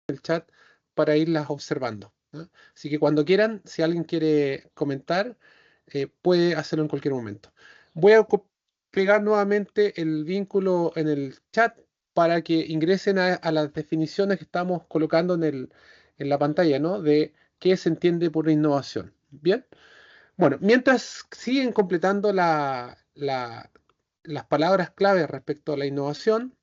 el chat para irlas observando, ¿no? Así que cuando quieran, si alguien quiere comentar, puede hacerlo en cualquier momento. Voy a pegar nuevamente el vínculo en el chat para que ingresen a las definiciones que estamos colocando en la pantalla, ¿no? De qué se entiende por innovación. Bien. Bueno, mientras siguen completando las palabras clave respecto a la innovación,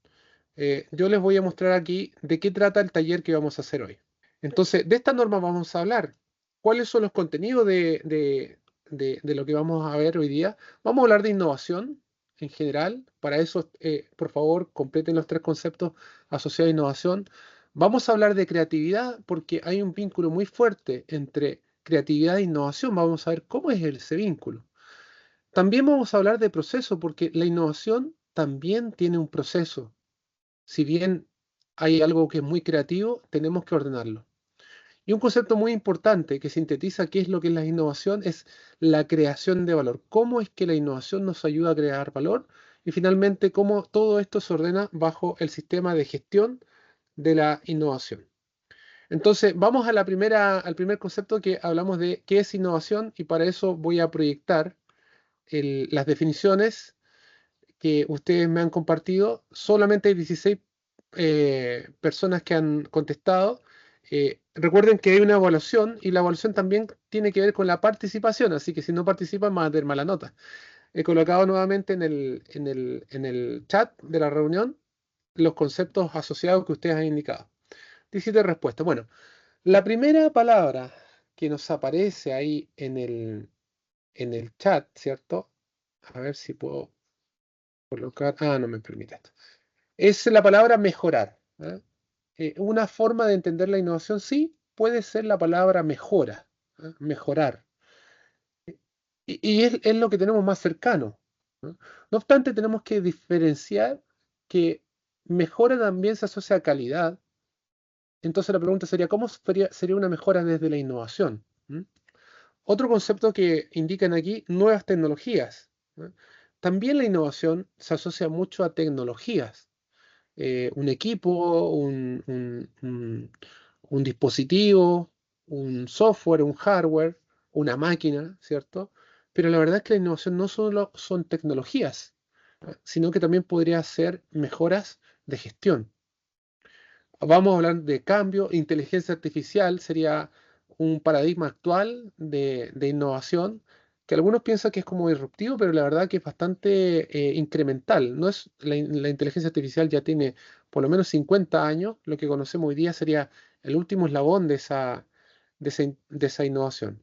yo les voy a mostrar aquí de qué trata el taller que vamos a hacer hoy. Entonces, de esta norma vamos a hablar. ¿Cuáles son los contenidos de lo que vamos a ver hoy día? Vamos a hablar de innovación en general. Para eso, por favor, completen los tres conceptos asociados a innovación. Vamos a hablar de creatividad porque hay un vínculo muy fuerte entre creatividad e innovación. Vamos a ver cómo es ese vínculo. También vamos a hablar de proceso porque la innovación también tiene un proceso. Si bien hay algo que es muy creativo, tenemos que ordenarlo. Y un concepto muy importante que sintetiza qué es lo que es la innovación es la creación de valor. ¿Cómo es que la innovación nos ayuda a crear valor? Y finalmente, cómo todo esto se ordena bajo el sistema de gestión de la innovación. Entonces, vamos a al primer concepto que hablamos de qué es innovación y para eso voy a proyectar las definiciones que ustedes me han compartido. Solamente hay 16 personas que han contestado. Recuerden que hay una evaluación y la evaluación también tiene que ver con la participación, así que si no participan van a tener mala nota. He colocado nuevamente en el chat de la reunión los conceptos asociados que ustedes han indicado. 17 respuestas. Bueno, la primera palabra que nos aparece ahí en el chat, ¿cierto? A ver si puedo colocar. Ah, no me permite esto. Es la palabra mejorar, ¿eh? Una forma de entender la innovación, sí, puede ser la palabra mejora, ¿eh? Mejorar. Y es lo que tenemos más cercano, ¿no? No obstante, tenemos que diferenciar que mejora también se asocia a calidad. Entonces la pregunta sería, ¿cómo sería una mejora desde la innovación? ¿Mm? Otro concepto que indican aquí, nuevas tecnologías, ¿no? También la innovación se asocia mucho a tecnologías. Un equipo, un dispositivo, un software, un hardware, una máquina, ¿cierto? Pero la verdad es que la innovación no solo son tecnologías, sino que también podría ser mejoras de gestión. Vamos a hablar de cambio, inteligencia artificial sería un paradigma actual de innovación que algunos piensan que es como disruptivo, pero la verdad que es bastante incremental. No es, la inteligencia artificial ya tiene por lo menos 50 años, lo que conocemos hoy día sería el último eslabón de esa innovación.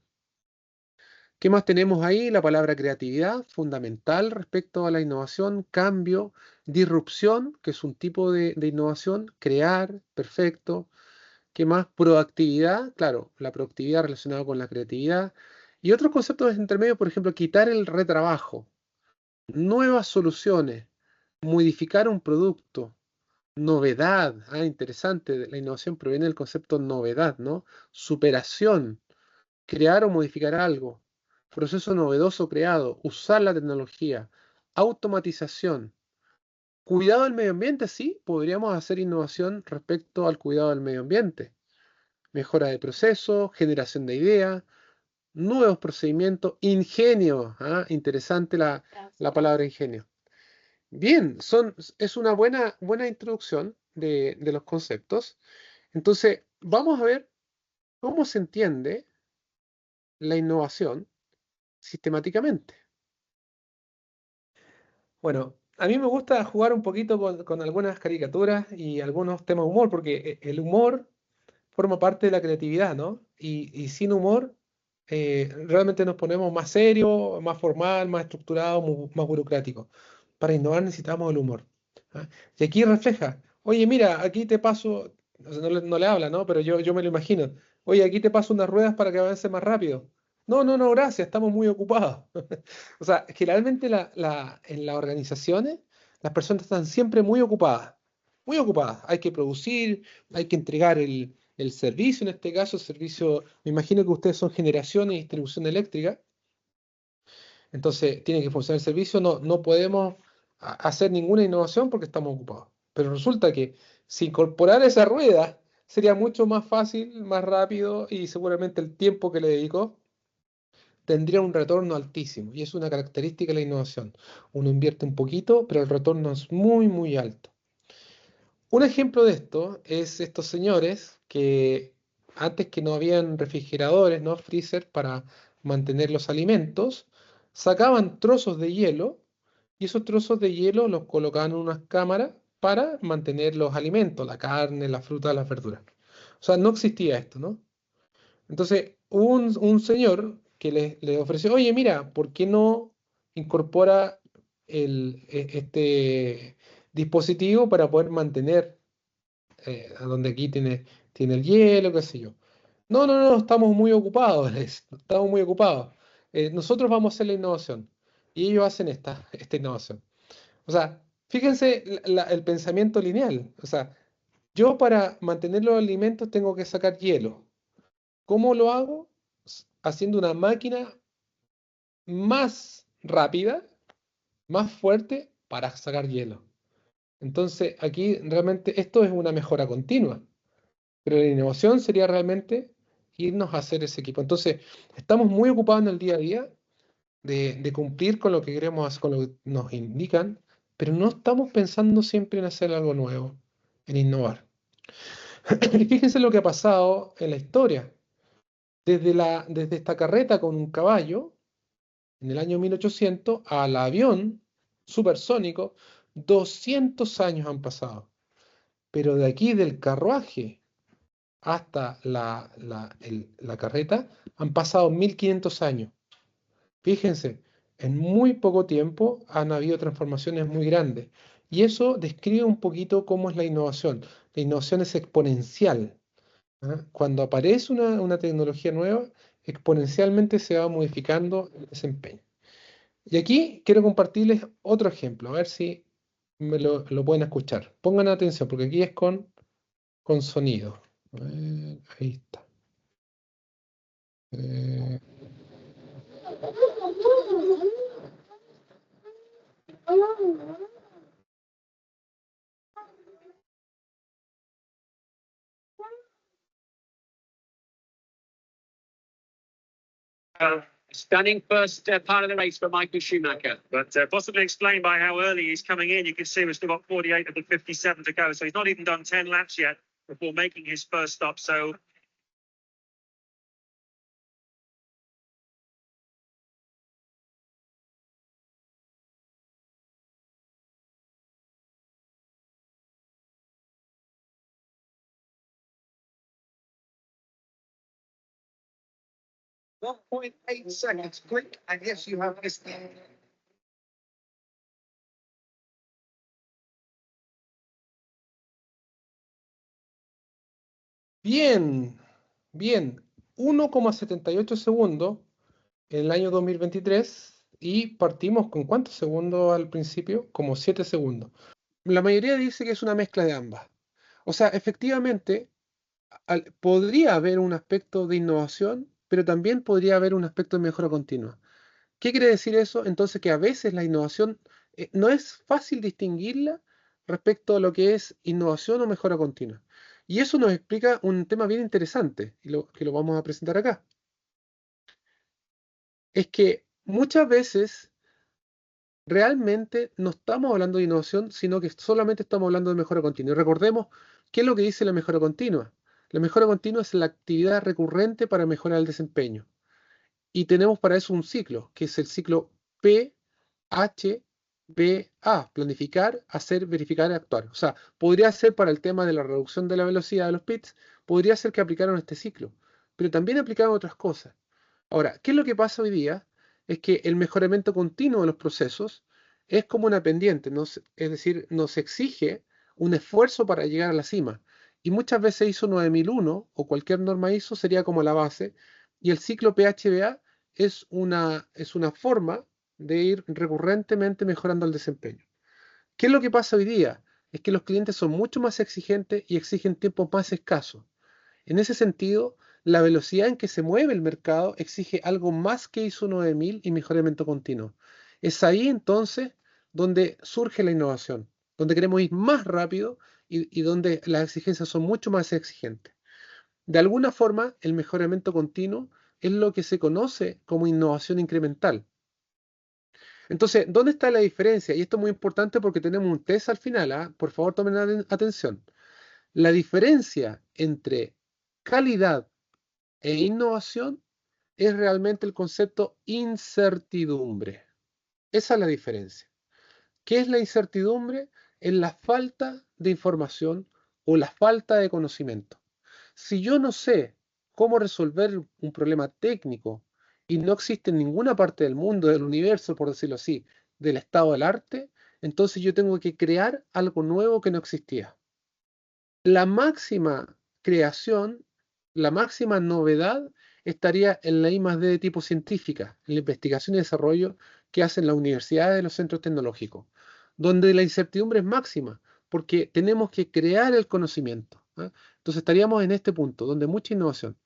¿Qué más tenemos ahí? La palabra creatividad, fundamental respecto a la innovación, cambio, disrupción, que es un tipo de innovación, crear, perfecto. ¿Qué más? Proactividad, claro, la proactividad relacionada con la creatividad. Y otros conceptos intermedios, por ejemplo, quitar el retrabajo, nuevas soluciones, modificar un producto, novedad. Ah, interesante, la innovación proviene del concepto novedad, ¿no? Superación, crear o modificar algo, proceso novedoso creado, usar la tecnología, automatización. Cuidado del medio ambiente, sí, podríamos hacer innovación respecto al cuidado del medio ambiente. Mejora de proceso, generación de ideas, nuevos procedimientos, ingenio. ¿Ah? Interesante la palabra ingenio. Bien, es una buena introducción de los conceptos. Entonces, vamos a ver cómo se entiende la innovación sistemáticamente. Bueno, a mí me gusta jugar un poquito con algunas caricaturas y algunos temas de humor, porque el humor forma parte de la creatividad, ¿no? Y sin humor, realmente nos ponemos más serios, más formal, más estructurado, más burocrático. Para innovar necesitamos el humor. ¿Ah? Y aquí refleja, oye, mira, aquí te paso, o sea, no le habla, ¿no? Pero yo me lo imagino. Oye, aquí te paso unas ruedas para que avance más rápido. No, no, no, gracias, estamos muy ocupados. O sea, generalmente en las organizaciones las personas están siempre muy ocupadas, muy ocupadas. Hay que producir, hay que entregar el servicio, en este caso, el servicio, me imagino que ustedes son generación y distribución eléctrica, entonces tiene que funcionar el servicio, no podemos hacer ninguna innovación porque estamos ocupados. Pero resulta que si incorporar esa rueda sería mucho más fácil, más rápido y seguramente el tiempo que le dedicó tendría un retorno altísimo. Y es una característica de la innovación. Uno invierte un poquito, pero el retorno es muy, muy alto. Un ejemplo de esto es estos señores que antes que no habían refrigeradores, ¿no? Freezer para mantener los alimentos, sacaban trozos de hielo y esos trozos de hielo los colocaban en unas cámaras para mantener los alimentos, la carne, la fruta, las verduras. O sea, no existía esto, ¿no? Entonces, hubo un señor que le ofreció, oye, mira, ¿por qué no incorpora este dispositivo para poder mantener a donde aquí tiene el hielo, qué sé yo? No, no, no, estamos muy ocupados, estamos muy ocupados. Nosotros vamos a hacer la innovación. Y ellos hacen esta innovación. O sea, fíjense el pensamiento lineal. O sea, yo para mantener los alimentos tengo que sacar hielo. ¿Cómo lo hago? Haciendo una máquina más rápida, más fuerte para sacar hielo. Entonces, aquí realmente esto es una mejora continua, pero la innovación sería realmente irnos a hacer ese equipo. Entonces, estamos muy ocupados en el día a día de cumplir con lo que queremos hacer, con lo que nos indican, pero no estamos pensando siempre en hacer algo nuevo, en innovar. Y fíjense lo que ha pasado en la historia. Desde esta carreta con un caballo, en el año 1800, al avión supersónico, 200 años han pasado. Pero de aquí del carruaje hasta la carreta han pasado 1500 años. Fíjense, en muy poco tiempo han habido transformaciones muy grandes. Y eso describe un poquito cómo es la innovación. La innovación es exponencial. ¿Ah? Cuando aparece una tecnología nueva, exponencialmente se va modificando el desempeño. Y aquí quiero compartirles otro ejemplo, a ver si lo pueden escuchar. Pongan atención, porque aquí es con sonido. A ver, ahí está. Eh, Stunning first part of the race for Michael Schumacher. But possibly explained by how early he's coming in. You can see we've still got 48 of the 57 to go. So he's not even done 10 laps yet before making his first stop. So .8 seconds, click, and yes, you have this. Bien, bien. 1,78 segundos en el año 2023 y partimos con ¿cuántos segundos al principio? Como 7 segundos. La mayoría dice que es una mezcla de ambas. O sea, efectivamente, podría haber un aspecto de innovación, pero también podría haber un aspecto de mejora continua. ¿Qué quiere decir eso? Entonces que a veces la innovación no es fácil distinguirla respecto a lo que es innovación o mejora continua. Y eso nos explica un tema bien interesante, y que lo vamos a presentar acá. Es que muchas veces realmente no estamos hablando de innovación, sino que solamente estamos hablando de mejora continua. Y recordemos qué es lo que dice la mejora continua. La mejora continua es la actividad recurrente para mejorar el desempeño. Y tenemos para eso un ciclo, que es el ciclo PHVA, planificar, hacer, verificar, actuar. O sea, podría ser para el tema de la reducción de la velocidad de los pits, podría ser que aplicaron este ciclo, pero también aplicaron otras cosas. Ahora, ¿qué es lo que pasa hoy día? Es que el mejoramiento continuo de los procesos es como una pendiente, es decir, nos exige un esfuerzo para llegar a la cima. Y muchas veces ISO 9001 o cualquier norma ISO sería como la base, y el ciclo PHBA es una forma de ir recurrentemente mejorando el desempeño. ¿Qué es lo que pasa hoy día? Es que los clientes son mucho más exigentes y exigen tiempos más escasos. En ese sentido, la velocidad en que se mueve el mercado exige algo más que ISO 9000 y mejoramiento continuo. Es ahí entonces donde surge la innovación, donde queremos ir más rápido y donde las exigencias son mucho más exigentes. De alguna forma, el mejoramiento continuo es lo que se conoce como innovación incremental. Entonces, ¿dónde está la diferencia? Y esto es muy importante porque tenemos un test al final, ¿ah? Por favor, tomen atención. La diferencia entre calidad e innovación es realmente el concepto incertidumbre. Esa es la diferencia. ¿Qué es la incertidumbre? Es la falta de información o la falta de conocimiento. Si yo no sé cómo resolver un problema técnico y no existe en ninguna parte del mundo, del universo, por decirlo así, del estado del arte, entonces yo tengo que crear algo nuevo que no existía. La máxima creación, la máxima novedad estaría en la I+D de tipo científica, en la investigación y desarrollo que hacen las universidades y los centros tecnológicos, donde la incertidumbre es máxima, porque tenemos que crear el conocimiento. ¿Ah? Entonces estaríamos en este punto, donde hay mucha innovación.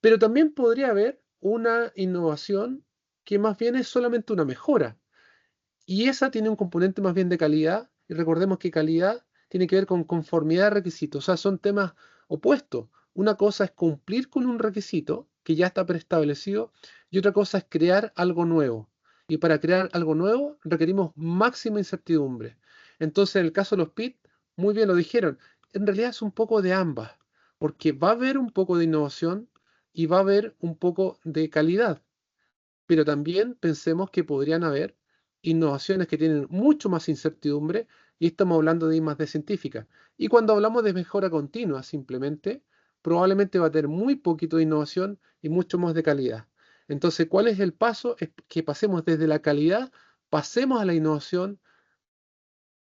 Pero también podría haber una innovación que más bien es solamente una mejora. Y esa tiene un componente más bien de calidad, y recordemos que calidad tiene que ver con conformidad de requisitos, o sea, son temas opuestos. Una cosa es cumplir con un requisito que ya está preestablecido y otra cosa es crear algo nuevo. Y para crear algo nuevo requerimos máxima incertidumbre. Entonces, en el caso de los PIT, muy bien lo dijeron, en realidad es un poco de ambas, porque va a haber un poco de innovación y va a haber un poco de calidad, pero también pensemos que podrían haber innovaciones que tienen mucho más incertidumbre y estamos hablando de I+D científica. Y cuando hablamos de mejora continua, simplemente, probablemente va a tener muy poquito de innovación y mucho más de calidad. Entonces, ¿cuál es el paso? Es que pasemos desde la calidad, pasemos a la innovación,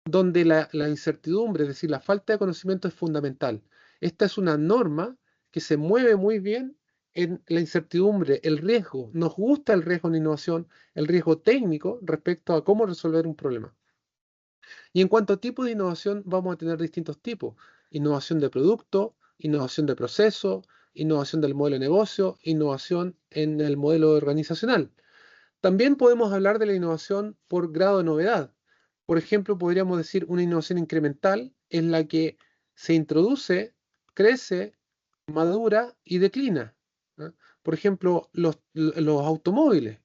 donde la incertidumbre, es decir, la falta de conocimiento es fundamental. Esta es una norma que se mueve muy bien en la incertidumbre, el riesgo. Nos gusta el riesgo en innovación, el riesgo técnico respecto a cómo resolver un problema. Y en cuanto a tipo de innovación, vamos a tener distintos tipos. Innovación de producto, innovación de proceso, innovación del modelo de negocio, innovación en el modelo organizacional. También podemos hablar de la innovación por grado de novedad. Por ejemplo, podríamos decir una innovación incremental en la que se introduce, crece, madura y declina. ¿Ah? Por ejemplo, los automóviles,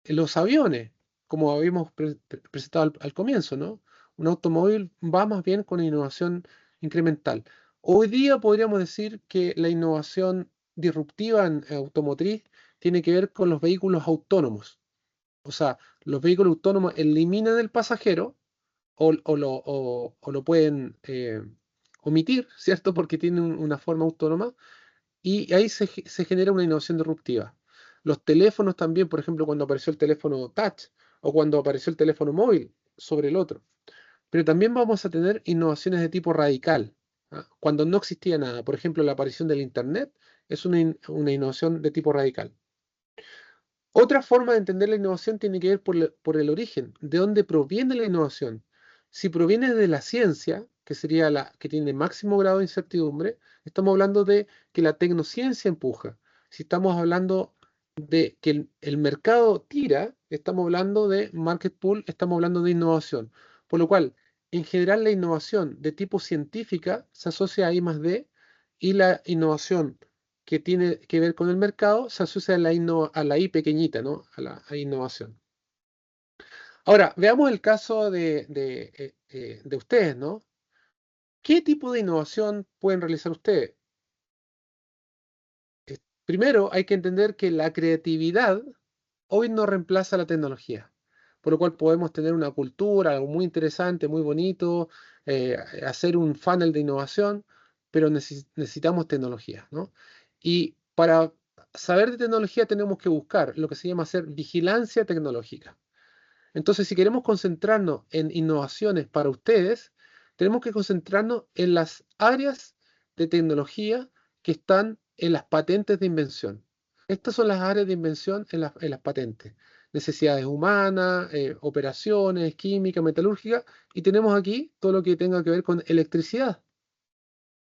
los aviones, como habíamos presentado al comienzo, ¿no? Un automóvil va más bien con innovación incremental. Hoy día podríamos decir que la innovación disruptiva en automotriz tiene que ver con los vehículos autónomos. O sea, los vehículos autónomos eliminan el pasajero o lo pueden omitir, ¿cierto? Porque tienen una forma autónoma y ahí se genera una innovación disruptiva. Los teléfonos también, por ejemplo, cuando apareció el teléfono touch o cuando apareció el teléfono móvil sobre el otro. Pero también vamos a tener innovaciones de tipo radical. ¿Ah? Cuando no existía nada, por ejemplo, la aparición del Internet es una innovación de tipo radical. Otra forma de entender la innovación tiene que ver por el origen, de dónde proviene la innovación. Si proviene de la ciencia, que sería la que tiene máximo grado de incertidumbre, estamos hablando de que la tecnociencia empuja. Si estamos hablando de que el mercado tira, estamos hablando de market pool, estamos hablando de innovación. Por lo cual, en general, la innovación de tipo científica se asocia a I+D y la innovación que tiene que ver con el mercado se asocia a la I pequeñita, ¿no? A innovación. Ahora, veamos el caso de ustedes, ¿no? ¿Qué tipo de innovación pueden realizar ustedes? Primero, hay que entender que la creatividad hoy no reemplaza la tecnología, por lo cual podemos tener una cultura, algo muy interesante, muy bonito, hacer un funnel de innovación, pero necesitamos tecnología, ¿no? Y para saber de tecnología tenemos que buscar lo que se llama hacer vigilancia tecnológica. Entonces, si queremos concentrarnos en innovaciones para ustedes, tenemos que concentrarnos en las áreas de tecnología que están en las patentes de invención. Estas son las áreas de invención en las patentes. Necesidades humanas, operaciones, química, metalúrgica, y tenemos aquí todo lo que tenga que ver con electricidad.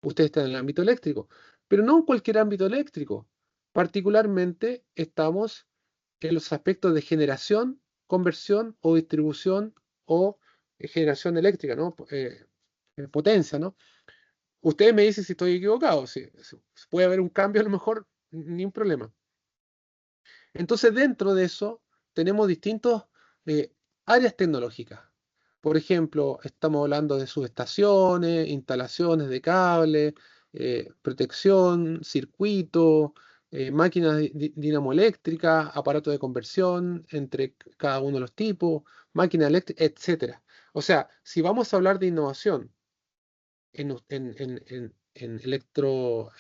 Ustedes están en el ámbito eléctrico, pero no en cualquier ámbito eléctrico. Particularmente estamos en los aspectos de generación, conversión o distribución o generación eléctrica, ¿no? potencia, ¿no? Ustedes me dicen si estoy equivocado, si puede haber un cambio a lo mejor, ni un problema. Entonces, dentro de eso, tenemos distintas áreas tecnológicas. Por ejemplo, estamos hablando de subestaciones, instalaciones de cable, protección, circuito, máquinas dinamoeléctricas, aparatos de conversión entre cada uno de los tipos, máquinas eléctricas, etcétera. O sea, si vamos a hablar de innovación en electro,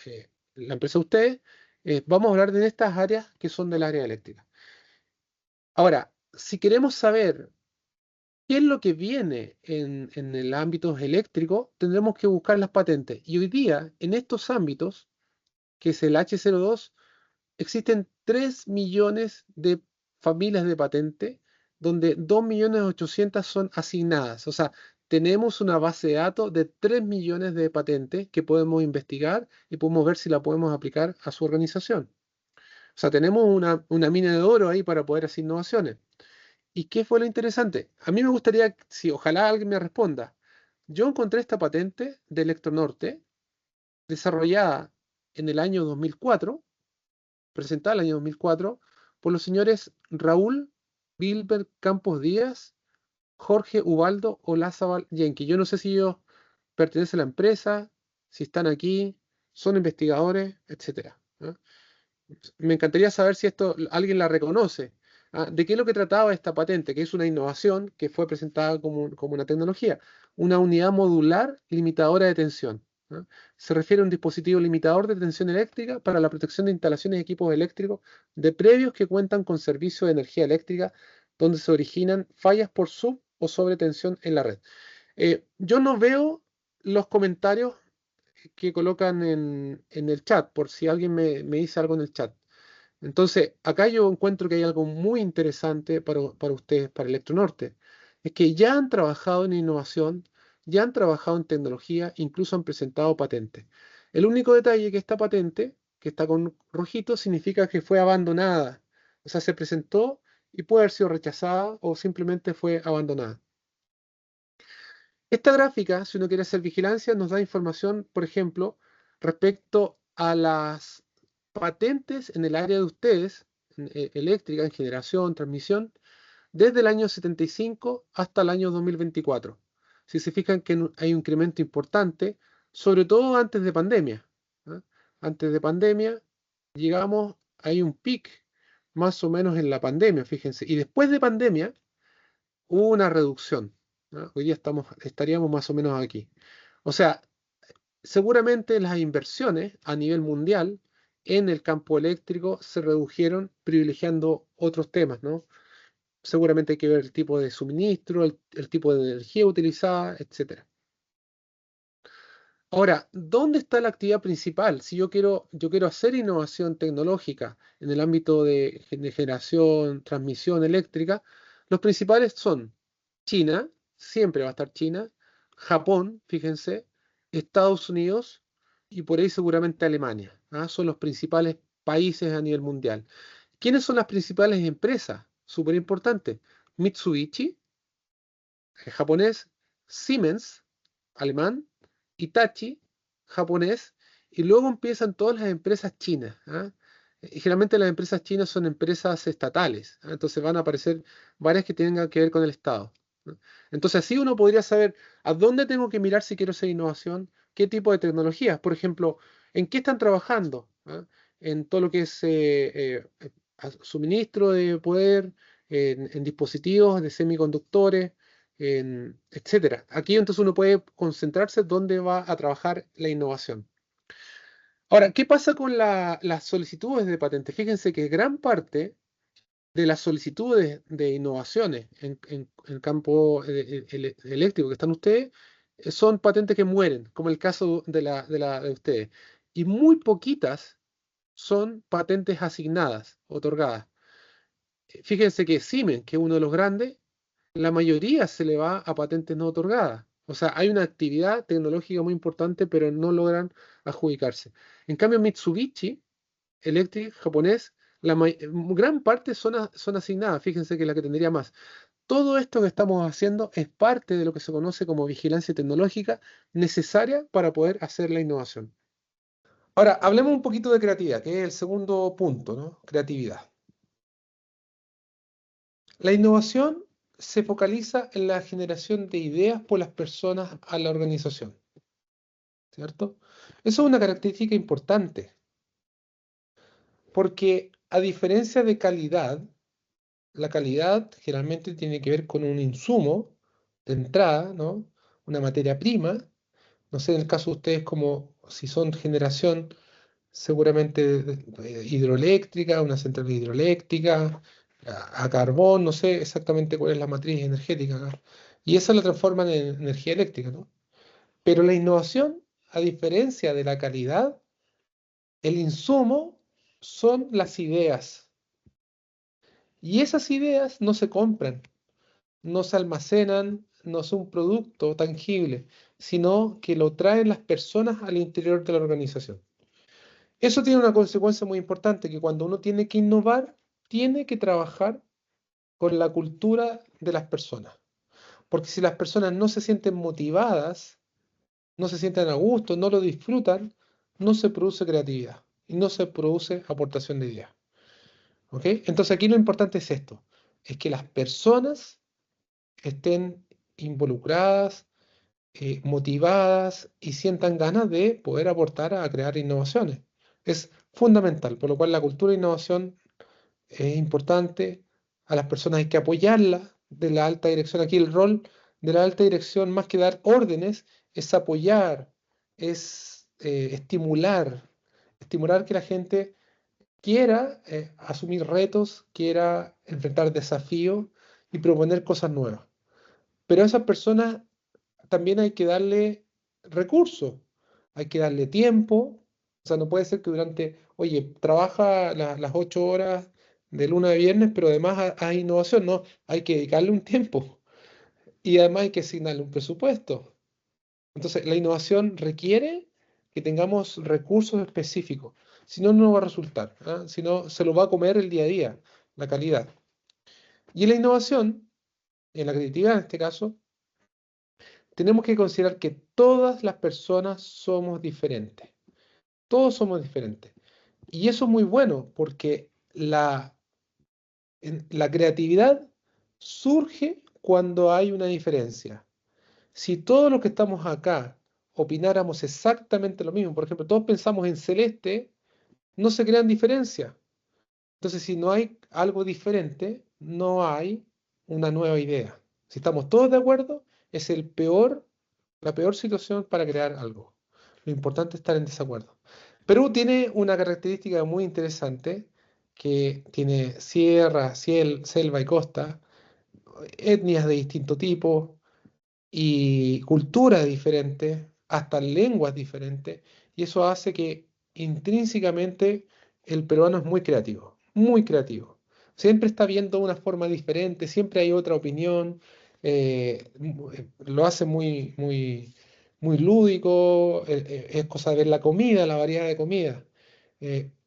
la empresa de ustedes, vamos a hablar de estas áreas que son del área eléctrica. Ahora, si queremos saber qué es lo que viene en el ámbito eléctrico, tendremos que buscar las patentes. Y hoy día, en estos ámbitos, que es el H02, existen 3 millones de familias de patente, donde 2.800.000 son asignadas. O sea, tenemos una base de datos de 3 millones de patentes que podemos investigar y podemos ver si la podemos aplicar a su organización. O sea, tenemos una mina de oro ahí para poder hacer innovaciones. ¿Y qué fue lo interesante? A mí me gustaría, si ojalá alguien me responda, yo encontré esta patente de Electronorte desarrollada en el año 2004, presentada en el año 2004, por los señores Raúl Bilber Campos Díaz, Jorge Ubaldo Olazábal Yenki. Yo no sé si ellos pertenecen a la empresa, si están aquí, son investigadores, etcétera, ¿no? Me encantaría saber si esto alguien la reconoce. ¿De qué es lo que trataba esta patente? Que es una innovación que fue presentada como una tecnología, una unidad modular limitadora de tensión, ¿no? Se refiere a un dispositivo limitador de tensión eléctrica para la protección de instalaciones y equipos eléctricos de predios que cuentan con servicio de energía eléctrica donde se originan fallas por sub o sobretensión en la red. Yo no veo los comentarios que colocan en el chat, por si alguien me dice algo en el chat. Entonces, acá yo encuentro que hay algo muy interesante para ustedes, para Electronorte. Es que ya han trabajado en innovación, ya han trabajado en tecnología, incluso han presentado patentes. El único detalle es que esta patente, que está con rojito, significa que fue abandonada. O sea, se presentó y puede haber sido rechazada o simplemente fue abandonada. Esta gráfica, si uno quiere hacer vigilancia, nos da información, por ejemplo, respecto a las patentes en el área de ustedes, eléctrica, en generación, transmisión, desde el año 75 hasta el año 2024. Si se fijan que hay un incremento importante, sobre todo antes de pandemia, ¿ah? Antes de pandemia llegamos, hay un pic más o menos en la pandemia, fíjense, y después de pandemia hubo una reducción, ¿no? Hoy día estaríamos más o menos aquí. O sea, seguramente las inversiones a nivel mundial en el campo eléctrico se redujeron privilegiando otros temas, ¿no? Seguramente hay que ver el tipo de suministro, el tipo de energía utilizada, etc. Ahora, ¿dónde está la actividad principal? Si yo quiero hacer innovación tecnológica en el ámbito de generación, transmisión eléctrica, los principales son China, siempre va a estar China, Japón, fíjense, Estados Unidos y por ahí seguramente Alemania, ¿ah? Son los principales países a nivel mundial. ¿Quiénes son las principales empresas? Súper importante. Mitsubishi, japonés, Siemens, alemán, Hitachi, japonés, y luego empiezan todas las empresas chinas, ¿ah? Y generalmente las empresas chinas son empresas estatales, ¿ah? Entonces van a aparecer varias que tengan que ver con el Estado, ¿no? Entonces así uno podría saber a dónde tengo que mirar si quiero hacer innovación, qué tipo de tecnologías, por ejemplo, en qué están trabajando, ¿ah? En todo lo que es suministro de poder, en dispositivos de semiconductores, etcétera. Aquí entonces uno puede concentrarse dónde va a trabajar la innovación. Ahora, ¿qué pasa con las solicitudes de patente? Fíjense que gran parte de las solicitudes de innovaciones en el campo eléctrico que están ustedes son patentes que mueren, como el caso de ustedes. Y muy poquitas son patentes asignadas, otorgadas. Fíjense que Siemens, que es uno de los grandes, la mayoría se le va a patentes no otorgadas. O sea, hay una actividad tecnológica muy importante, pero no logran adjudicarse. En cambio, Mitsubishi Electric japonés, gran parte son asignadas. Fíjense que es la que tendría más. todo esto que estamos haciendo es parte de lo que se conoce como vigilancia tecnológica necesaria para poder hacer la innovación. Ahora, hablemos un poquito de creatividad, que es el segundo punto, ¿no? Creatividad. La innovación se focaliza en la generación de ideas por las personas a la organización, ¿cierto? Eso es una característica importante, porque a diferencia de calidad, la calidad generalmente tiene que ver con un insumo de entrada, ¿no? Una materia prima. No sé, en el caso de ustedes, como si son generación seguramente hidroeléctrica, una central hidroeléctrica, a carbón, no sé exactamente cuál es la matriz energética acá. Y eso lo transforman en energía eléctrica, ¿no? Pero la innovación, a diferencia de la calidad, el insumo son las ideas. Y esas ideas no se compran, no se almacenan, no son un producto tangible, sino que lo traen las personas al interior de la organización. Eso tiene una consecuencia muy importante, que cuando uno tiene que innovar, tiene que trabajar con la cultura de las personas. Porque si las personas no se sienten motivadas, no se sienten a gusto, no lo disfrutan, no se produce creatividad y no se produce aportación de ideas. ¿Ok? Entonces aquí lo importante es esto, es que las personas estén involucradas, motivadas y sientan ganas de poder aportar a crear innovaciones. Es fundamental, por lo cual la cultura de innovación es importante. A las personas hay que apoyarla de la alta dirección. Aquí el rol de la alta dirección, más que dar órdenes, es apoyar, es estimular que la gente quiera asumir retos, quiera enfrentar desafíos y proponer cosas nuevas. Pero a esas personas también hay que darle recursos, hay que darle tiempo. O sea, no puede ser que oye, trabaja las 8 horas de lunes a viernes, pero además hay innovación, no, hay que dedicarle un tiempo y además hay que asignarle un presupuesto. Entonces, la innovación requiere que tengamos recursos específicos, si no, no va a resultar, ¿ah? Si no, se lo va a comer el día a día, la calidad. Y en la innovación, en la creatividad en este caso, tenemos que considerar que todas las personas somos diferentes. Todos somos diferentes. Y eso es muy bueno porque la creatividad surge cuando hay una diferencia. Si todos los que estamos acá opináramos exactamente lo mismo, por ejemplo, todos pensamos en celeste, no se crean diferencias. Entonces, si no hay algo diferente, no hay una nueva idea. Si estamos todos de acuerdo, es la peor situación para crear algo. Lo importante es estar en desacuerdo. Perú tiene una característica muy interesante que tiene sierra, selva y costa, etnias de distinto tipo y culturas diferentes, hasta lenguas diferentes, y eso hace que intrínsecamente el peruano es muy creativo, muy creativo. Siempre está viendo una forma diferente, siempre hay otra opinión, lo hace muy lúdico, es cosa de ver la comida, la variedad de comida.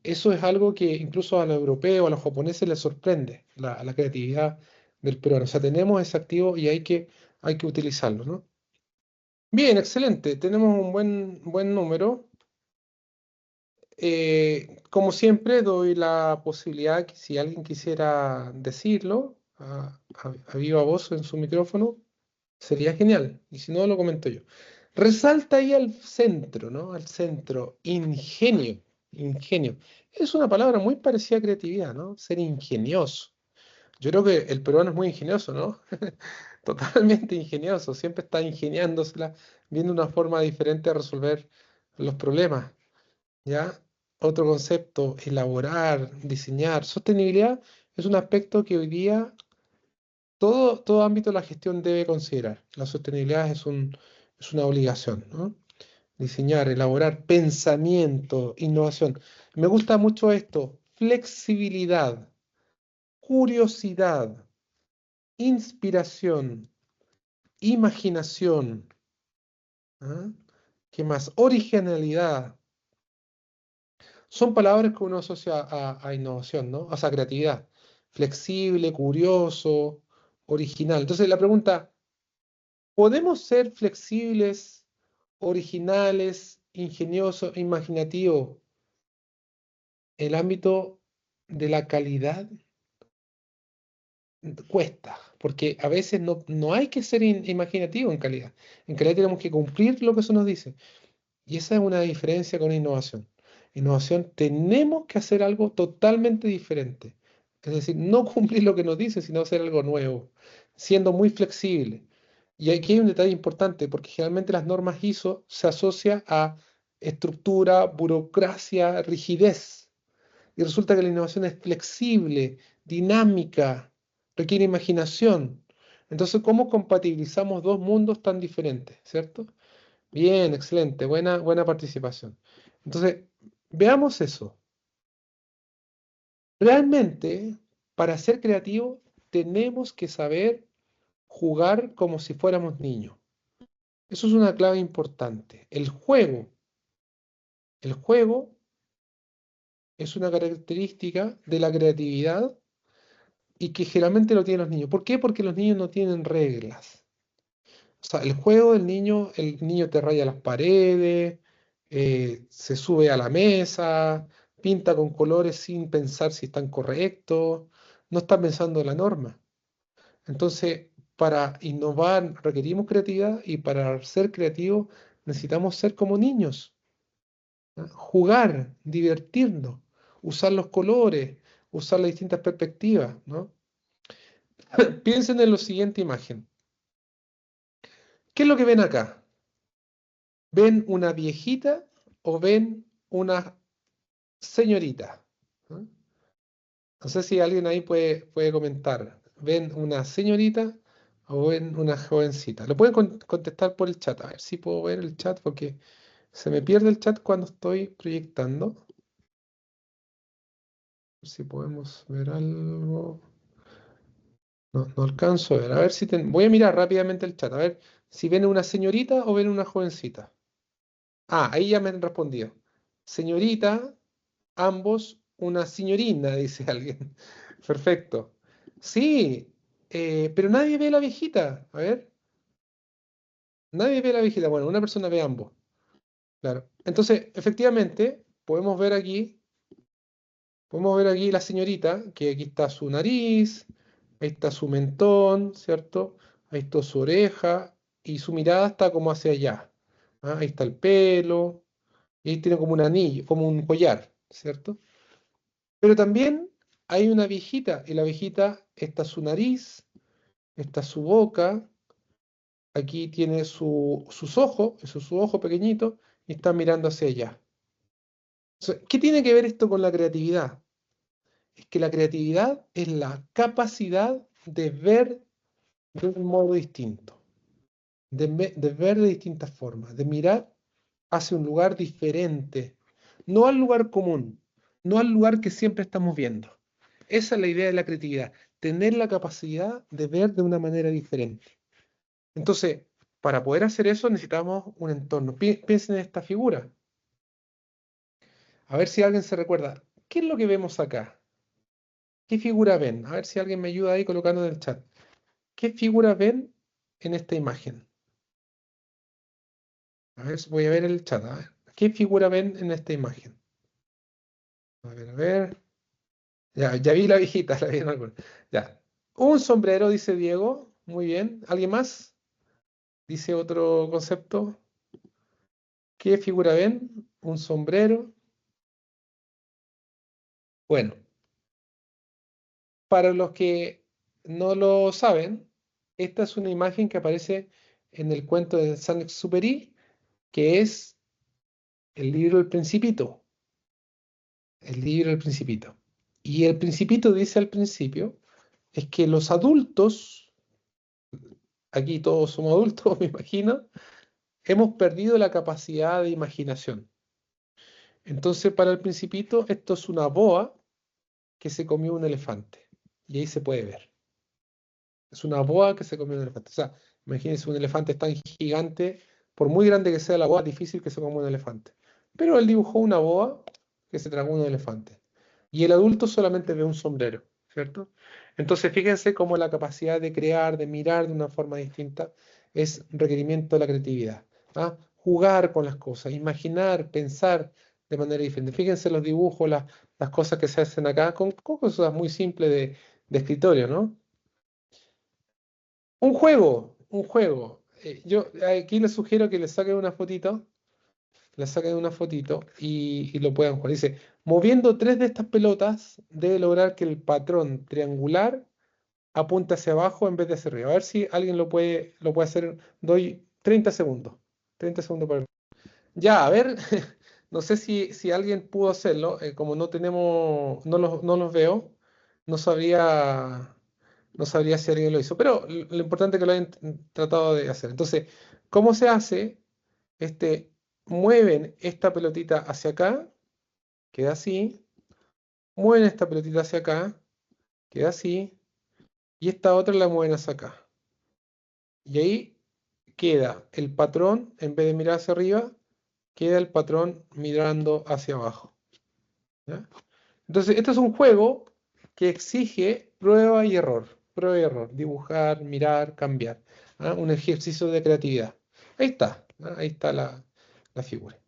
Eso es algo que incluso a los europeos, a los japoneses les sorprende, la creatividad del peruano. O sea, tenemos ese activo y hay que utilizarlo, ¿no? Bien, excelente. Tenemos un buen número. Como siempre, doy la posibilidad que si alguien quisiera decirlo a viva voz en su micrófono, sería genial. Y si no, lo comento yo. Resalta ahí al centro, ¿no? Al centro, ingenio. Ingenio. Es una palabra muy parecida a creatividad, ¿no? Ser ingenioso. Yo creo que el peruano es muy ingenioso, ¿no? Totalmente ingenioso, siempre está ingeniándosela, viendo una forma diferente de resolver los problemas, ¿ya? Otro concepto, elaborar, diseñar. Sostenibilidad es un aspecto que hoy día todo ámbito de la gestión debe considerar. La sostenibilidad es una obligación, ¿no? Diseñar, elaborar, pensamiento, innovación. Me gusta mucho esto, flexibilidad, curiosidad, inspiración, imaginación, ¿ah? ¿Qué más? Originalidad. Son palabras que uno asocia a innovación, ¿no? O sea, creatividad. Flexible, curioso, original. Entonces la pregunta, ¿podemos ser flexibles, originales, ingeniosos, imaginativos en el ámbito de la calidad? Cuesta, porque a veces no hay que ser imaginativo en calidad. En calidad tenemos que cumplir lo que se nos dice. Y esa es una diferencia con innovación. Innovación tenemos que hacer algo totalmente diferente. Es decir, no cumplir lo que nos dice, sino hacer algo nuevo, siendo muy flexible. Y aquí hay un detalle importante, porque generalmente las normas ISO se asocian a estructura, burocracia, rigidez. Y resulta que la innovación es flexible, dinámica, requiere imaginación. Entonces, ¿cómo compatibilizamos dos mundos tan diferentes? ¿Cierto? Bien, excelente, buena participación. Entonces, veamos eso. Realmente, para ser creativos, tenemos que saber jugar como si fuéramos niños. Eso es una clave importante. El juego es una característica de la creatividad y que generalmente lo tienen los niños. ¿Por qué? Porque los niños no tienen reglas. O sea, el niño te raya las paredes, se sube a la mesa, pinta con colores sin pensar si están correctos, no está pensando en la norma. Entonces, para innovar requerimos creatividad y para ser creativos necesitamos ser como niños, ¿no? Jugar, divertirnos, usar los colores, usar las distintas perspectivas, ¿no? Piensen en la siguiente imagen. ¿Qué es lo que ven acá? ¿Ven una viejita o ven una señorita? ¿No? No sé si alguien ahí puede comentar. ¿Ven una señorita o ven una jovencita? Lo pueden contestar por el chat. A ver si puedo ver el chat porque se me pierde el chat cuando estoy proyectando. A ver si podemos ver algo. No alcanzo a ver. A ver si voy a mirar rápidamente el chat. A ver si ven una señorita o ven una jovencita. Ah, ahí ya me han respondido. Señorita, ambos, una señorina, dice alguien. Perfecto. Sí, pero nadie ve a la viejita. A ver, nadie ve a la viejita. Bueno, una persona ve ambos. Claro. Entonces, efectivamente, podemos ver aquí la señorita, que aquí está su nariz, ahí está su mentón, ¿cierto? Ahí está su oreja y su mirada está como hacia allá. ¿Ah? Ahí está el pelo. Y ahí tiene como un anillo, como un collar, ¿cierto? Pero también hay una viejita, y la viejita está su nariz, está su boca, aquí tiene sus ojos, eso es su ojo pequeñito, y está mirando hacia allá. Entonces, ¿qué tiene que ver esto con la creatividad? Es que la creatividad es la capacidad de ver de un modo distinto, de ver de distintas formas, de mirar hacia un lugar diferente, no al lugar común, no al lugar que siempre estamos viendo. Esa es la idea de la creatividad, tener la capacidad de ver de una manera diferente. Entonces, para poder hacer eso necesitamos un entorno. Piensen en esta figura. A ver si alguien se recuerda. ¿Qué es lo que vemos acá? ¿Qué figura ven? A ver si alguien me ayuda ahí colocando en el chat. ¿Qué figura ven en esta imagen? A ver, voy a ver el chat. A ver. ¿Qué figura ven en esta imagen? A ver, a ver. Ya vi la viejita, la vi en algún- Ya. Un sombrero, dice Diego. Muy bien. ¿Alguien más? Dice otro concepto. ¿Qué figura ven? Un sombrero. Bueno, para los que no lo saben, esta es una imagen que aparece en el cuento de Saint-Exupéry, que es el libro El Principito. El libro El Principito. Y el Principito dice al principio, es que los adultos, aquí todos somos adultos, me imagino, hemos perdido la capacidad de imaginación. Entonces, para el Principito, esto es una boa que se comió un elefante. Y ahí se puede ver. Es una boa que se comió un elefante. O sea, imagínense un elefante tan gigante, por muy grande que sea la boa, es difícil que se coma un elefante. Pero él dibujó una boa que se tragó un elefante. Y el adulto solamente ve un sombrero. ¿cierto? Entonces, fíjense cómo la capacidad de crear, de mirar de una forma distinta, es requerimiento de la creatividad. ¿Ah? Jugar con las cosas, imaginar, pensar de manera diferente. Fíjense los dibujos, las cosas que se hacen acá, con cosas muy simples de escritorio, ¿no? Un juego, un juego. Yo aquí les sugiero que le saquen una fotito, y lo puedan jugar. Dice, moviendo 3 de estas pelotas, debe lograr que el patrón triangular apunte hacia abajo en vez de hacia arriba. A ver si alguien lo puede hacer. Doy 30 segundos. 30 segundos para... Ya, a ver, no sé si alguien pudo hacerlo. Como no tenemos, no los veo, no sabría, no sabría si alguien lo hizo. Pero lo importante es que lo hayan tratado de hacer. Entonces, ¿cómo se hace? Este, mueven esta pelotita hacia acá, queda así. Mueven esta pelotita hacia acá, queda así. Y esta otra la mueven hacia acá. Y ahí queda el patrón, en vez de mirar hacia arriba, queda el patrón mirando hacia abajo. ¿Ya? Entonces, este es un juego que exige prueba y error. Prueba y error. Dibujar, mirar, cambiar. ¿Ah? Un ejercicio de creatividad. Ahí está. ¿Ah? Ahí está la figura.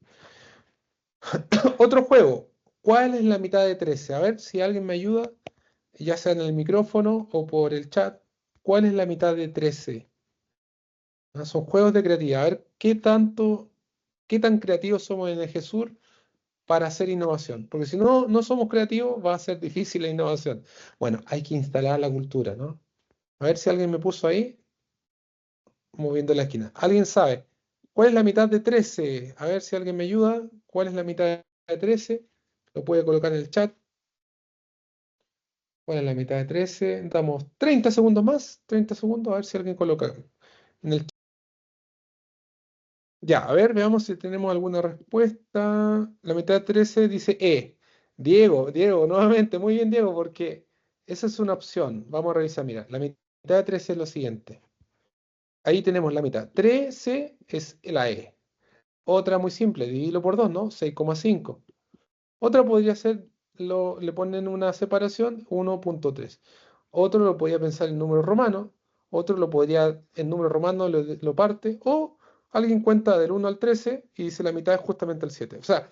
Otro juego. ¿Cuál es la mitad de 13? A ver si alguien me ayuda, ya sea en el micrófono o por el chat. ¿Cuál es la mitad de 13? ¿Ah? Son juegos de creatividad. A ver qué tan creativos somos en el GESUR para hacer innovación. Porque si no somos creativos, va a ser difícil la innovación. Bueno, hay que instalar la cultura, ¿no? A ver si alguien me puso ahí, moviendo la esquina. ¿Alguien sabe? ¿Cuál es la mitad de 13? A ver si alguien me ayuda. ¿Cuál es la mitad de 13? Lo puede colocar en el chat. ¿Cuál es la mitad de 13? Damos 30 segundos más. 30 segundos, a ver si alguien coloca en el chat. Ya, a ver, veamos si tenemos alguna respuesta. La mitad de 13 dice E. Diego, nuevamente, muy bien, Diego, porque esa es una opción. Vamos a revisar, mira, la mitad de 13 es lo siguiente. Ahí tenemos la mitad. 13 es la E. Otra muy simple, divídelo por 2, ¿no? 6,5. Otra podría ser, le ponen una separación, 1,3. Otro lo podría pensar en número romano. Otro lo podría, en número romano lo parte. O alguien cuenta del 1 al 13 y dice la mitad es justamente el 7. O sea,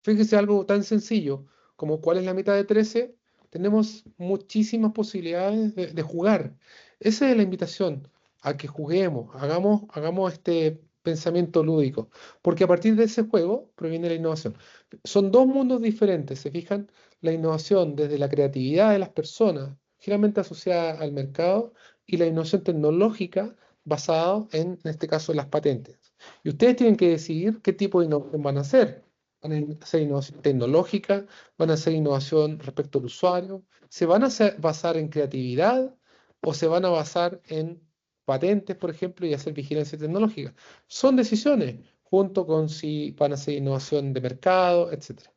fíjese algo tan sencillo como cuál es la mitad de 13. Tenemos muchísimas posibilidades de jugar. Esa es la invitación, a que juguemos, hagamos este pensamiento lúdico, porque a partir de ese juego proviene la innovación. Son dos mundos diferentes, ¿se fijan? La innovación desde la creatividad de las personas, generalmente asociada al mercado, y la innovación tecnológica basada en este caso, en las patentes. Y ustedes tienen que decidir qué tipo de innovación van a hacer. ¿Van a hacer innovación tecnológica? ¿Van a hacer innovación respecto al usuario? ¿Se van a basar en creatividad o se van a basar en patentes, por ejemplo, y hacer vigilancia tecnológica? Son decisiones, junto con si van a hacer innovación de mercado, etcétera.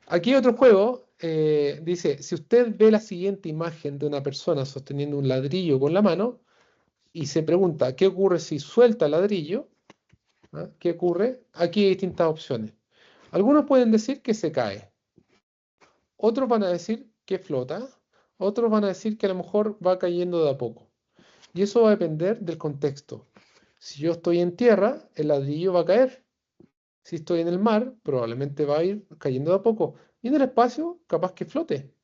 Aquí otro juego dice, si usted ve la siguiente imagen de una persona sosteniendo un ladrillo con la mano y se pregunta, ¿qué ocurre si suelta el ladrillo? ¿Ah? ¿Qué ocurre? Aquí hay distintas opciones. Algunos pueden decir que se cae, otros van a decir que flota, otros van a decir que a lo mejor va cayendo de a poco. Y eso va a depender del contexto. Si yo estoy en tierra, el ladrillo va a caer. Si estoy en el mar, probablemente va a ir cayendo de a poco. Y en el espacio, capaz que flote.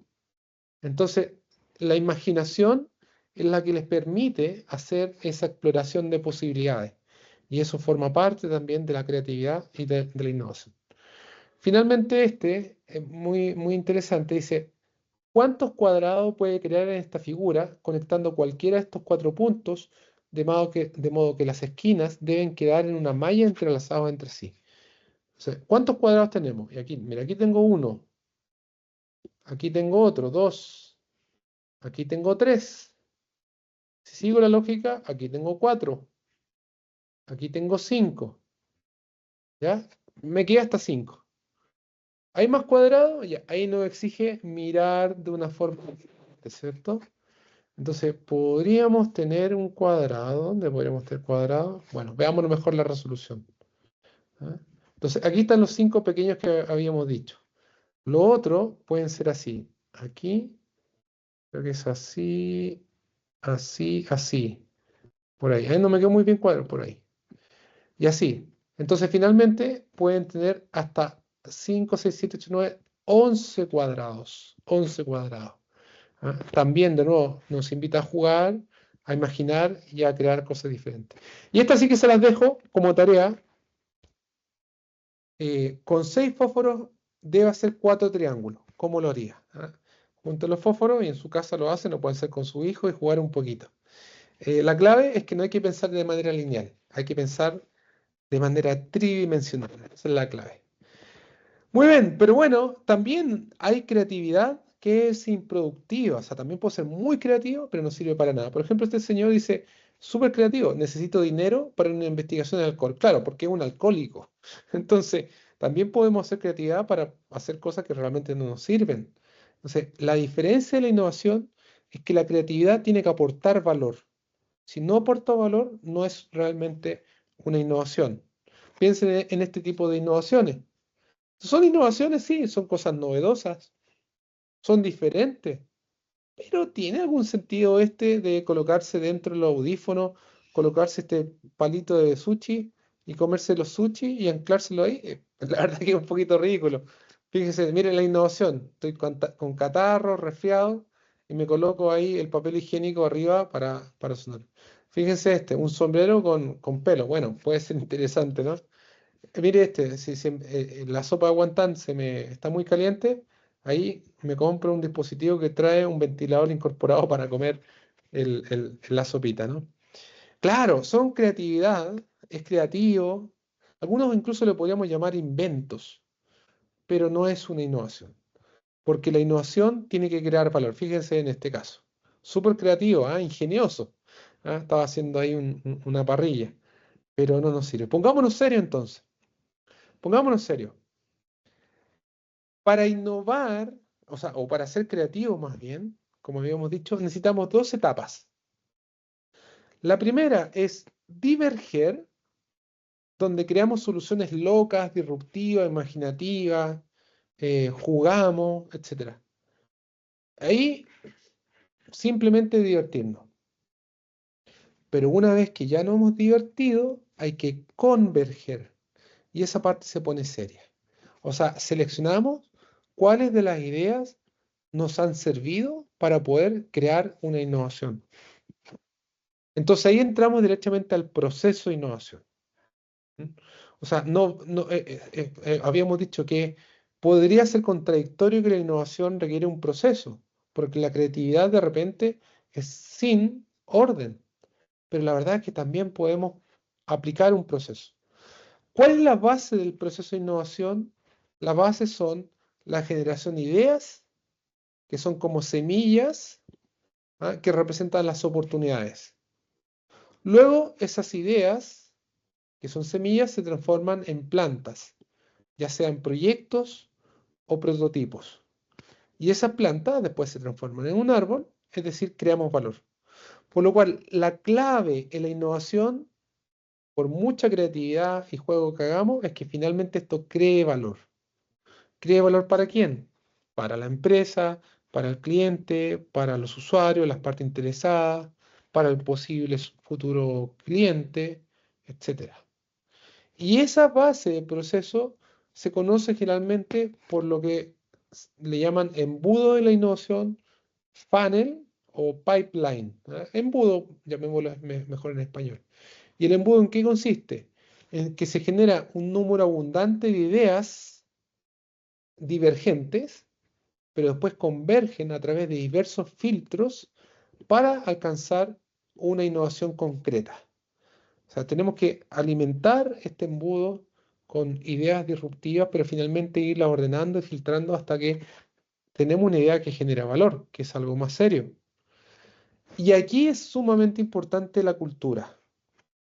Entonces, la imaginación es la que les permite hacer esa exploración de posibilidades. Y eso forma parte también de la creatividad y de la innovación. Finalmente, este es muy, muy interesante. Dice, ¿cuántos cuadrados puede crear en esta figura conectando cualquiera de estos 4 puntos de modo que las esquinas deben quedar en una malla entrelazadas entre sí? O sea, ¿cuántos cuadrados tenemos? Y aquí, mira, aquí tengo uno, aquí tengo otro, dos, aquí tengo tres. Si sigo la lógica, aquí tengo 4, aquí tengo 5, ¿ya? Me queda hasta 5. ¿Hay más cuadrados? Ya, ahí nos exige mirar de una forma diferente, ¿cierto? Entonces, podríamos tener un cuadrado. ¿Dónde podríamos tener cuadrado? Bueno, veamos mejor la resolución. ¿Ah? Entonces, aquí están los 5 pequeños que habíamos dicho. Lo otro pueden ser así. Aquí Creo que es así, así, así. Por ahí. Ahí no me quedó muy bien cuadro por ahí. Y así. Entonces, finalmente pueden tener hasta 5, 6, 7, 8, 9, 11 cuadrados. 11 cuadrados. ¿Ah? También, de nuevo, nos invita a jugar, a imaginar y a crear cosas diferentes. Y esta sí que se las dejo como tarea. Con 6 fósforos debe hacer 4 triángulos. ¿Cómo lo haría? ¿Ah? Junte los fósforos y en su casa lo hacen, lo pueden hacer con su hijo y jugar un poquito. La clave es que no hay que pensar de manera lineal, hay que pensar de manera tridimensional. Esa es la clave. Muy bien, pero bueno, también hay creatividad que es improductiva. O sea, también puedo ser muy creativo, pero no sirve para nada. Por ejemplo, este señor dice, súper creativo, necesito dinero para una investigación de alcohol. Claro, porque es un alcohólico. Entonces, también podemos hacer creatividad para hacer cosas que realmente no nos sirven. Entonces, la diferencia de la innovación es que la creatividad tiene que aportar valor. Si no aporta valor, no es realmente una innovación. Piensen en este tipo de innovaciones. Son innovaciones, sí, son cosas novedosas, son diferentes, pero ¿tiene algún sentido este de colocarse dentro de los audífonos, colocarse este palito de sushi y comerse los sushi y anclárselo ahí? La verdad que es un poquito ridículo. Fíjense, miren la innovación. Estoy con catarro, resfriado, y me coloco ahí el papel higiénico arriba para sonar. Fíjense este, un sombrero con pelo. Bueno, puede ser interesante, ¿no? Mire este, si la sopa de guantán está muy caliente, ahí me compro un dispositivo que trae un ventilador incorporado para comer la sopita, ¿no? Claro, son creatividad, es creativo, algunos incluso le podríamos llamar inventos, pero no es una innovación, porque la innovación tiene que crear valor. Fíjense en este caso, súper creativo, ¿ah? Ingenioso, ¿ah? Estaba haciendo ahí una parrilla, pero no nos sirve. Pongámonos serio entonces, pongámonos serio. Para innovar, o sea, o para ser creativo más bien, como habíamos dicho, necesitamos dos etapas. La primera es diverger, donde creamos soluciones locas, disruptivas, imaginativas, jugamos, etc. Ahí simplemente divertirnos. Pero una vez que ya nos hemos divertido, hay que converger. Y esa parte se pone seria. O sea, seleccionamos cuáles de las ideas nos han servido para poder crear una innovación. Entonces ahí entramos directamente al proceso de innovación. ¿Mm? O sea, habíamos dicho que podría ser contradictorio que la innovación requiere un proceso, porque la creatividad de repente es sin orden, pero la verdad es que también podemos aplicar un proceso. ¿Cuál es la base del proceso de innovación? La base son la generación de ideas, que son como semillas, ¿ah? Que representan las oportunidades. Luego, esas ideas, que son semillas, se transforman en plantas, ya sean proyectos o prototipos. Y esas plantas después se transforman en un árbol, es decir, creamos valor. Por lo cual, la clave en la innovación, por mucha creatividad y juego que hagamos, es que finalmente esto cree valor. ¿Cree valor para quién? Para la empresa, para el cliente, para los usuarios, las partes interesadas, para el posible futuro cliente, etcétera. Y esa base de proceso se conoce generalmente por lo que le llaman embudo de la innovación, funnel o pipeline. ¿Ah? Embudo, llamémoslo mejor en español. ¿Y el embudo en qué consiste? En que se genera un número abundante de ideas divergentes, pero después convergen a través de diversos filtros para alcanzar una innovación concreta. O sea, tenemos que alimentar este embudo con ideas disruptivas, pero finalmente irlas ordenando y filtrando hasta que tenemos una idea que genera valor, que es algo más serio. Y aquí es sumamente importante la cultura.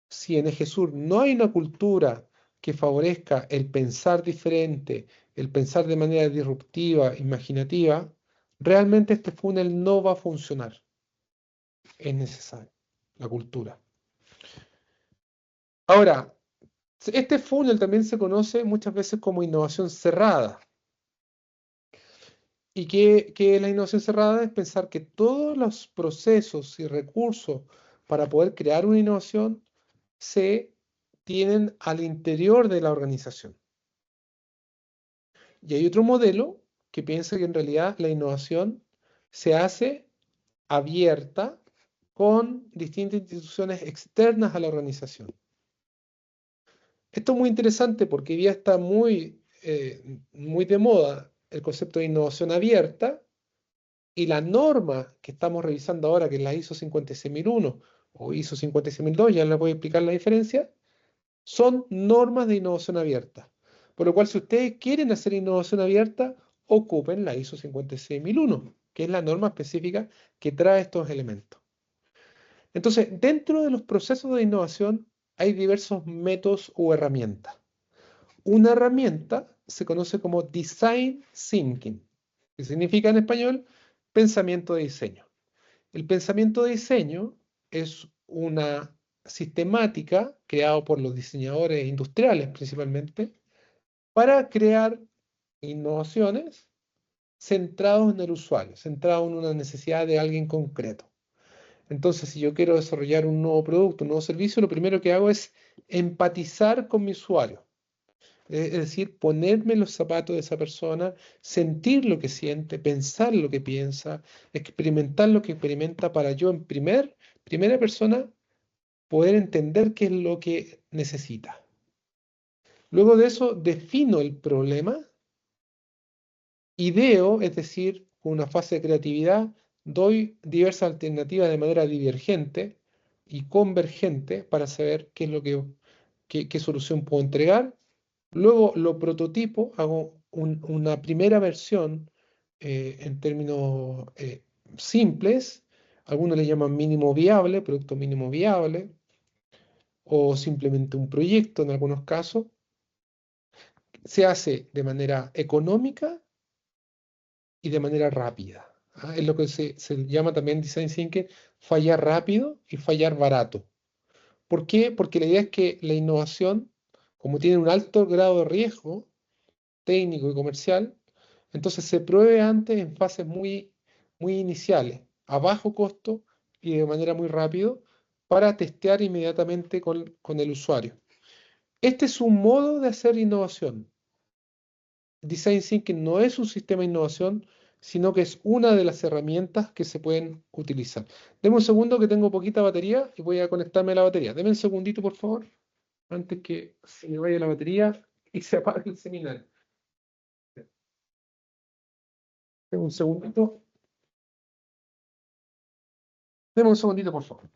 Si en Ejesur no hay una cultura que favorezca el pensar diferente, el pensar de manera disruptiva, imaginativa, realmente este funnel no va a funcionar. Es necesario la cultura. Ahora, este funnel también se conoce muchas veces como innovación cerrada. Y que la innovación cerrada es pensar que todos los procesos y recursos para poder crear una innovación se tienen al interior de la organización. Y hay otro modelo que piensa que en realidad la innovación se hace abierta con distintas instituciones externas a la organización. Esto es muy interesante porque hoy día está muy de moda el concepto de innovación abierta y la norma que estamos revisando ahora, que es la ISO 56001 o ISO 56002, ya les voy a explicar la diferencia, son normas de innovación abierta. Por lo cual, si ustedes quieren hacer innovación abierta, ocupen la ISO 56001, que es la norma específica que trae estos elementos. Entonces, dentro de los procesos de innovación hay diversos métodos o herramientas. Una herramienta se conoce como Design Thinking, que significa en español pensamiento de diseño. El pensamiento de diseño es una sistemática creada por los diseñadores industriales principalmente para crear innovaciones centrados en el usuario, centrados en una necesidad de alguien concreto. Entonces, si yo quiero desarrollar un nuevo producto, un nuevo servicio, lo primero que hago es empatizar con mi usuario. Es decir, ponerme en los zapatos de esa persona, sentir lo que siente, pensar lo que piensa, experimentar lo que experimenta para yo en primera persona poder entender qué es lo que necesita. Luego de eso defino el problema, ideo, es decir, con una fase de creatividad, doy diversas alternativas de manera divergente y convergente para saber qué es lo qué solución puedo entregar. Luego lo prototipo, hago una primera versión en términos simples, algunos le llaman mínimo viable, producto mínimo viable, o simplemente un proyecto en algunos casos. Se hace de manera económica y de manera rápida. Es lo que se llama también design thinking, fallar rápido y fallar barato. ¿Por qué? Porque la idea es que la innovación, como tiene un alto grado de riesgo técnico y comercial, entonces se pruebe antes en fases muy iniciales, a bajo costo y de manera muy rápido, para testear inmediatamente con el usuario. Este es un modo de hacer innovación. Design Thinking no es un sistema de innovación, sino que es una de las herramientas que se pueden utilizar. Deme un segundo que tengo poquita batería y voy a conectarme a la batería. Deme un segundito, por favor, antes que se me vaya la batería y se apague el seminario. Deme un segundito. Deme un segundito, por favor.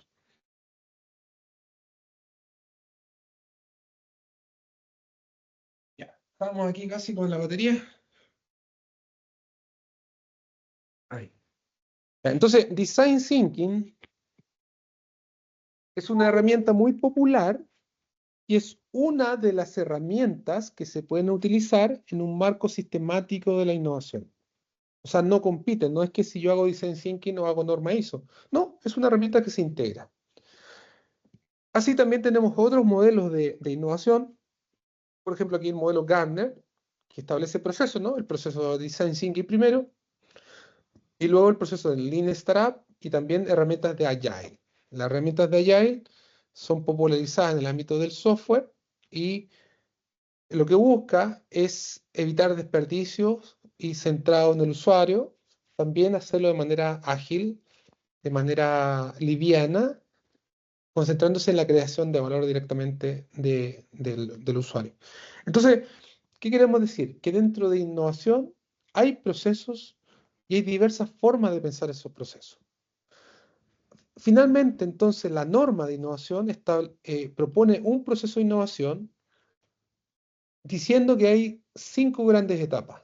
Ya, estamos aquí casi con la batería. Ahí. Entonces, Design Thinking es una herramienta muy popular y es una de las herramientas que se pueden utilizar en un marco sistemático de la innovación. O sea, no compiten, no es que si yo hago Design Thinking o hago norma ISO. No, es una herramienta que se integra. Así también tenemos otros modelos de innovación. Por ejemplo, aquí el modelo Gartner, que establece el proceso, ¿no? El proceso de Design Thinking primero, y luego el proceso de Lean Startup y también herramientas de Agile. Las herramientas de Agile son popularizadas en el ámbito del software y lo que busca es evitar desperdicios y centrado en el usuario, también hacerlo de manera ágil, de manera liviana, concentrándose en la creación de valor directamente del usuario. Entonces, ¿qué queremos decir? Que dentro de innovación hay procesos y hay diversas formas de pensar esos procesos. Finalmente, entonces, la norma de innovación propone un proceso de innovación diciendo que hay 5 grandes etapas.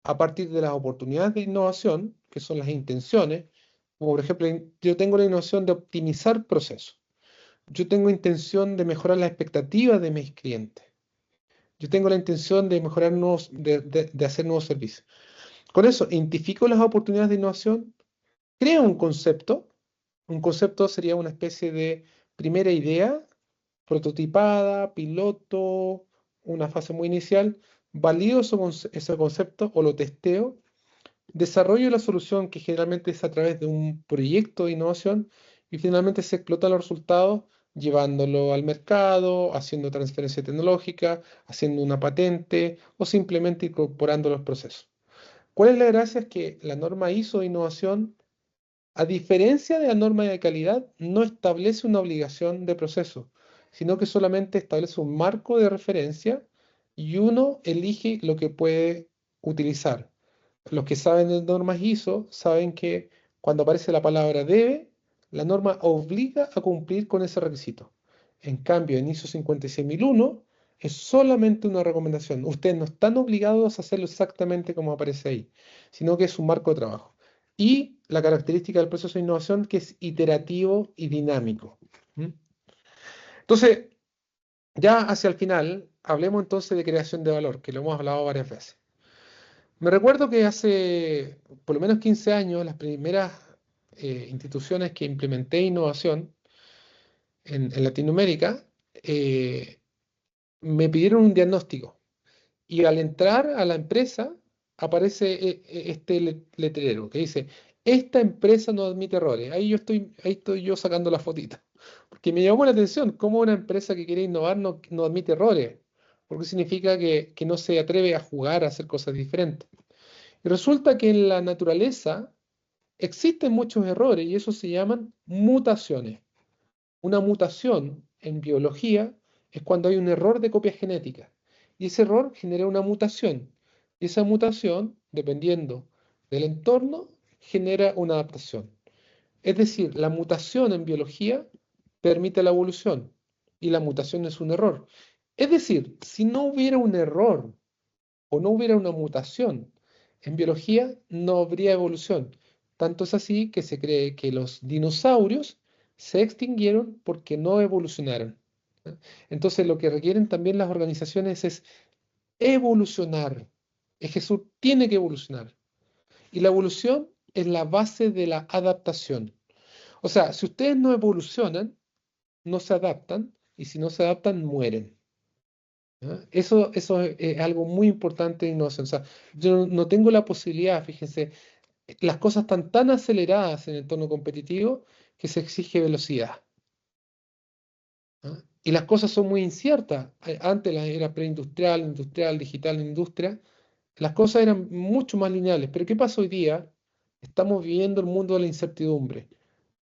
A partir de las oportunidades de innovación, que son las intenciones, como por ejemplo, yo tengo la innovación de optimizar procesos. Yo tengo intención de mejorar las expectativas de mis clientes. Yo tengo la intención de mejorar de hacer nuevos servicios. Con eso, identifico las oportunidades de innovación, creo un concepto. Un concepto sería una especie de primera idea, prototipada, piloto, una fase muy inicial. Valido ese concepto o lo testeo desarrollo la solución, que generalmente es a través de un proyecto de innovación, y finalmente se explotan los resultados llevándolo al mercado, haciendo transferencia tecnológica, haciendo una patente o simplemente incorporando los procesos. ¿Cuál es la gracia? Es que la norma ISO de innovación, a diferencia de la norma de calidad, no establece una obligación de proceso, sino que solamente establece un marco de referencia y uno elige lo que puede utilizar. Los que saben de normas ISO saben que cuando aparece la palabra debe, la norma obliga a cumplir con ese requisito. En cambio, en ISO 56001 es solamente una recomendación. Ustedes no están obligados a hacerlo exactamente como aparece ahí, sino que es un marco de trabajo. Y la característica del proceso de innovación que es iterativo y dinámico. ¿Mm? Entonces, ya hacia el final, hablemos entonces de creación de valor, que lo hemos hablado varias veces. Me recuerdo que hace por lo menos 15 años, las primeras instituciones que implementé innovación en Latinoamérica me pidieron un diagnóstico. Y al entrar a la empresa aparece este letrero que dice, esta empresa no admite errores. Ahí estoy yo sacando la fotita. Porque me llamó la atención cómo una empresa que quiere innovar no admite errores. Porque significa que no se atreve a jugar, a hacer cosas diferentes. Y resulta que en la naturaleza existen muchos errores y eso se llaman mutaciones. Una mutación en biología es cuando hay un error de copia genética y ese error genera una mutación y esa mutación, dependiendo del entorno, genera una adaptación. Es decir, la mutación en biología permite la evolución y la mutación es un error. Es decir, si no hubiera un error o no hubiera una mutación en biología, no habría evolución. Tanto es así que se cree que los dinosaurios se extinguieron porque no evolucionaron. ¿Eh? Entonces, lo que requieren también las organizaciones es evolucionar. Jesús tiene que evolucionar. Y la evolución es la base de la adaptación. O sea, si ustedes no evolucionan, no se adaptan, y si no se adaptan, mueren. ¿Ya? Eso es algo muy importante en innovación. O sea, yo no tengo la posibilidad, fíjense, las cosas están tan aceleradas en el entorno competitivo que se exige velocidad. ¿Ya? Y las cosas son muy inciertas. Antes era preindustrial, industrial, digital, industria. Las cosas eran mucho más lineales. Pero ¿qué pasa hoy día? Estamos viviendo el mundo de la incertidumbre,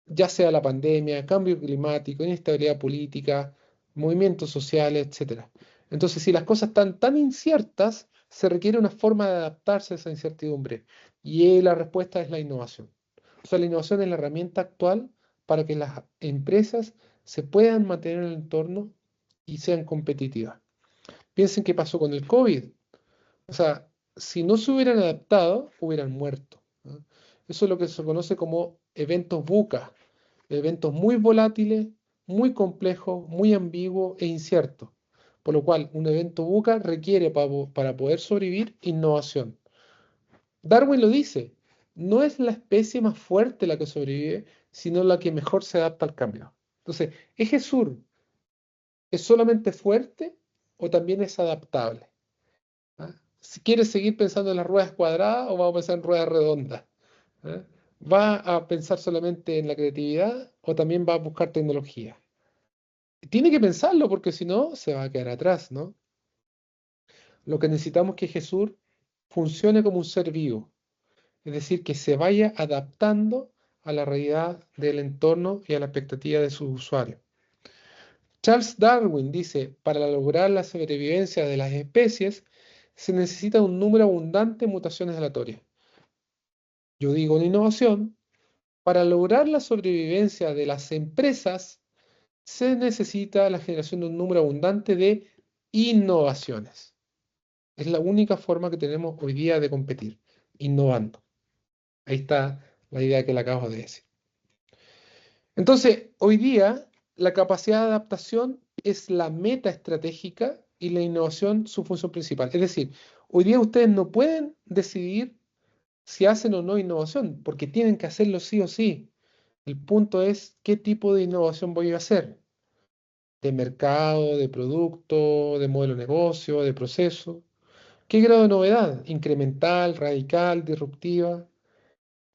ya sea la pandemia, cambio climático, inestabilidad política, movimientos sociales, etcétera. Entonces, si las cosas están tan inciertas, se requiere una forma de adaptarse a esa incertidumbre. Y la respuesta es la innovación. O sea, la innovación es la herramienta actual para que las empresas se puedan mantener en el entorno y sean competitivas. Piensen qué pasó con el COVID. O sea, si no se hubieran adaptado, hubieran muerto, ¿no? Eso es lo que se conoce como eventos VUCA, eventos muy volátiles, muy complejos, muy ambiguos e inciertos. Por lo cual, un evento VUCA requiere para poder sobrevivir innovación. Darwin lo dice, no es la especie más fuerte la que sobrevive, sino la que mejor se adapta al cambio. Entonces, ¿Eje Sur es solamente fuerte o también es adaptable? ¿Ah? Si quieres seguir pensando en las ruedas cuadradas o vamos a pensar en ruedas redondas. ¿Ah? ¿Va a pensar solamente en la creatividad o también va a buscar tecnología? Tiene que pensarlo porque si no se va a quedar atrás, ¿no? Lo que necesitamos es que Jesús funcione como un ser vivo, es decir, que se vaya adaptando a la realidad del entorno y a la expectativa de sus usuarios. Charles Darwin dice, para lograr la sobrevivencia de las especies se necesita un número abundante de mutaciones aleatorias. Yo digo en innovación, para lograr la sobrevivencia de las empresas se necesita la generación de un número abundante de innovaciones. Es la única forma que tenemos hoy día de competir, innovando. Ahí está la idea que le acabo de decir. Entonces, hoy día la capacidad de adaptación es la meta estratégica y la innovación su función principal. Es decir, hoy día ustedes no pueden decidir si hacen o no innovación, porque tienen que hacerlo sí o sí. El punto es qué tipo de innovación voy a hacer, de mercado, de producto, de modelo de negocio, de proceso. ¿Qué grado de novedad? Incremental, radical, disruptiva.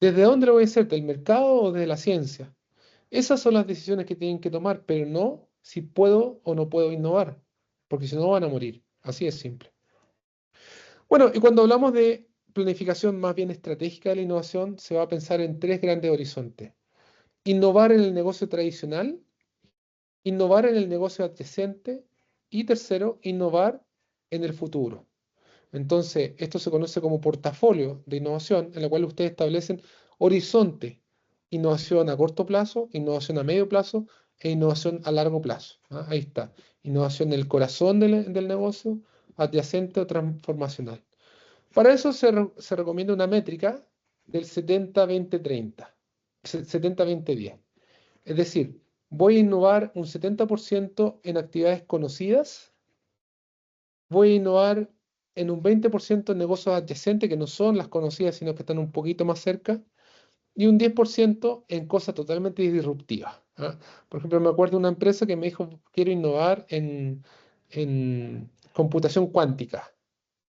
¿Desde dónde lo voy a hacer? ¿Del mercado o de la ciencia? Esas son las decisiones que tienen que tomar, pero no si puedo o no puedo innovar, porque si no van a morir. Así es simple. Bueno, y cuando hablamos de planificación más bien estratégica de la innovación, se va a pensar en tres grandes horizontes. Innovar en el negocio tradicional, innovar en el negocio adyacente y tercero, innovar en el futuro. Entonces, esto se conoce como portafolio de innovación, en la cual ustedes establecen horizonte, innovación a corto plazo, innovación a medio plazo e innovación a largo plazo. ¿Ah? Ahí está. Innovación en el corazón del negocio, adyacente o transformacional. Para eso se recomienda una métrica del 70-20-30, 70-20-10. Es decir, voy a innovar un 70% en actividades conocidas, voy a innovar en un 20% en negocios adyacentes que no son las conocidas, sino que están un poquito más cerca, y un 10% en cosas totalmente disruptivas. ¿Ah? Por ejemplo, me acuerdo de una empresa que me dijo, quiero innovar en computación cuántica.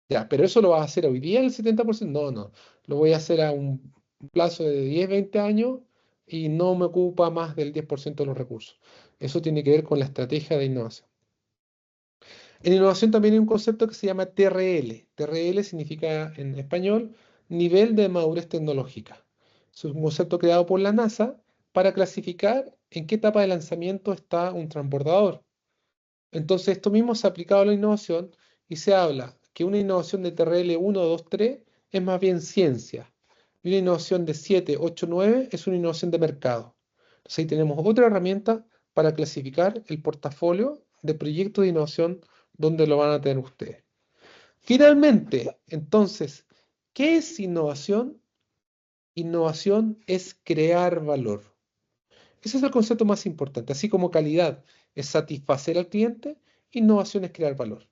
Ya, pero eso lo vas a hacer hoy día el 70%. No, no. Lo voy a hacer a un plazo de 10, 20 años y no me ocupa más del 10% de los recursos. Eso tiene que ver con la estrategia de innovación. En innovación también hay un concepto que se llama TRL. TRL significa en español nivel de madurez tecnológica. Es un concepto creado por la NASA para clasificar en qué etapa de lanzamiento está un transbordador. Entonces, esto mismo se ha aplicado a la innovación y se habla que una innovación de TRL 1, 2, 3 es más bien ciencia. Y una innovación de 7, 8, 9 es una innovación de mercado. Entonces, ahí tenemos otra herramienta para clasificar el portafolio de proyectos de innovación donde lo van a tener ustedes. Finalmente, entonces, ¿qué es innovación? Innovación es crear valor. Ese es el concepto más importante. Así como calidad es satisfacer al cliente, innovación es crear valor.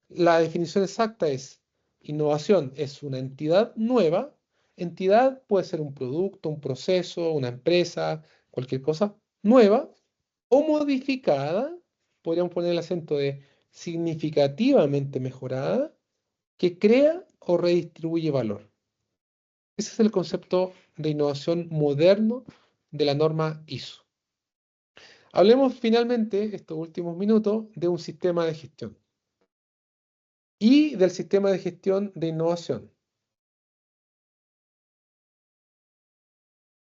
La definición exacta es, innovación es una entidad nueva. Entidad puede ser un producto, un proceso, una empresa, cualquier cosa nueva o modificada. Podríamos poner el acento de significativamente mejorada que crea o redistribuye valor. Ese es el concepto de innovación moderno de la norma ISO. Hablemos finalmente, estos últimos minutos, de un sistema de gestión y del sistema de gestión de innovación.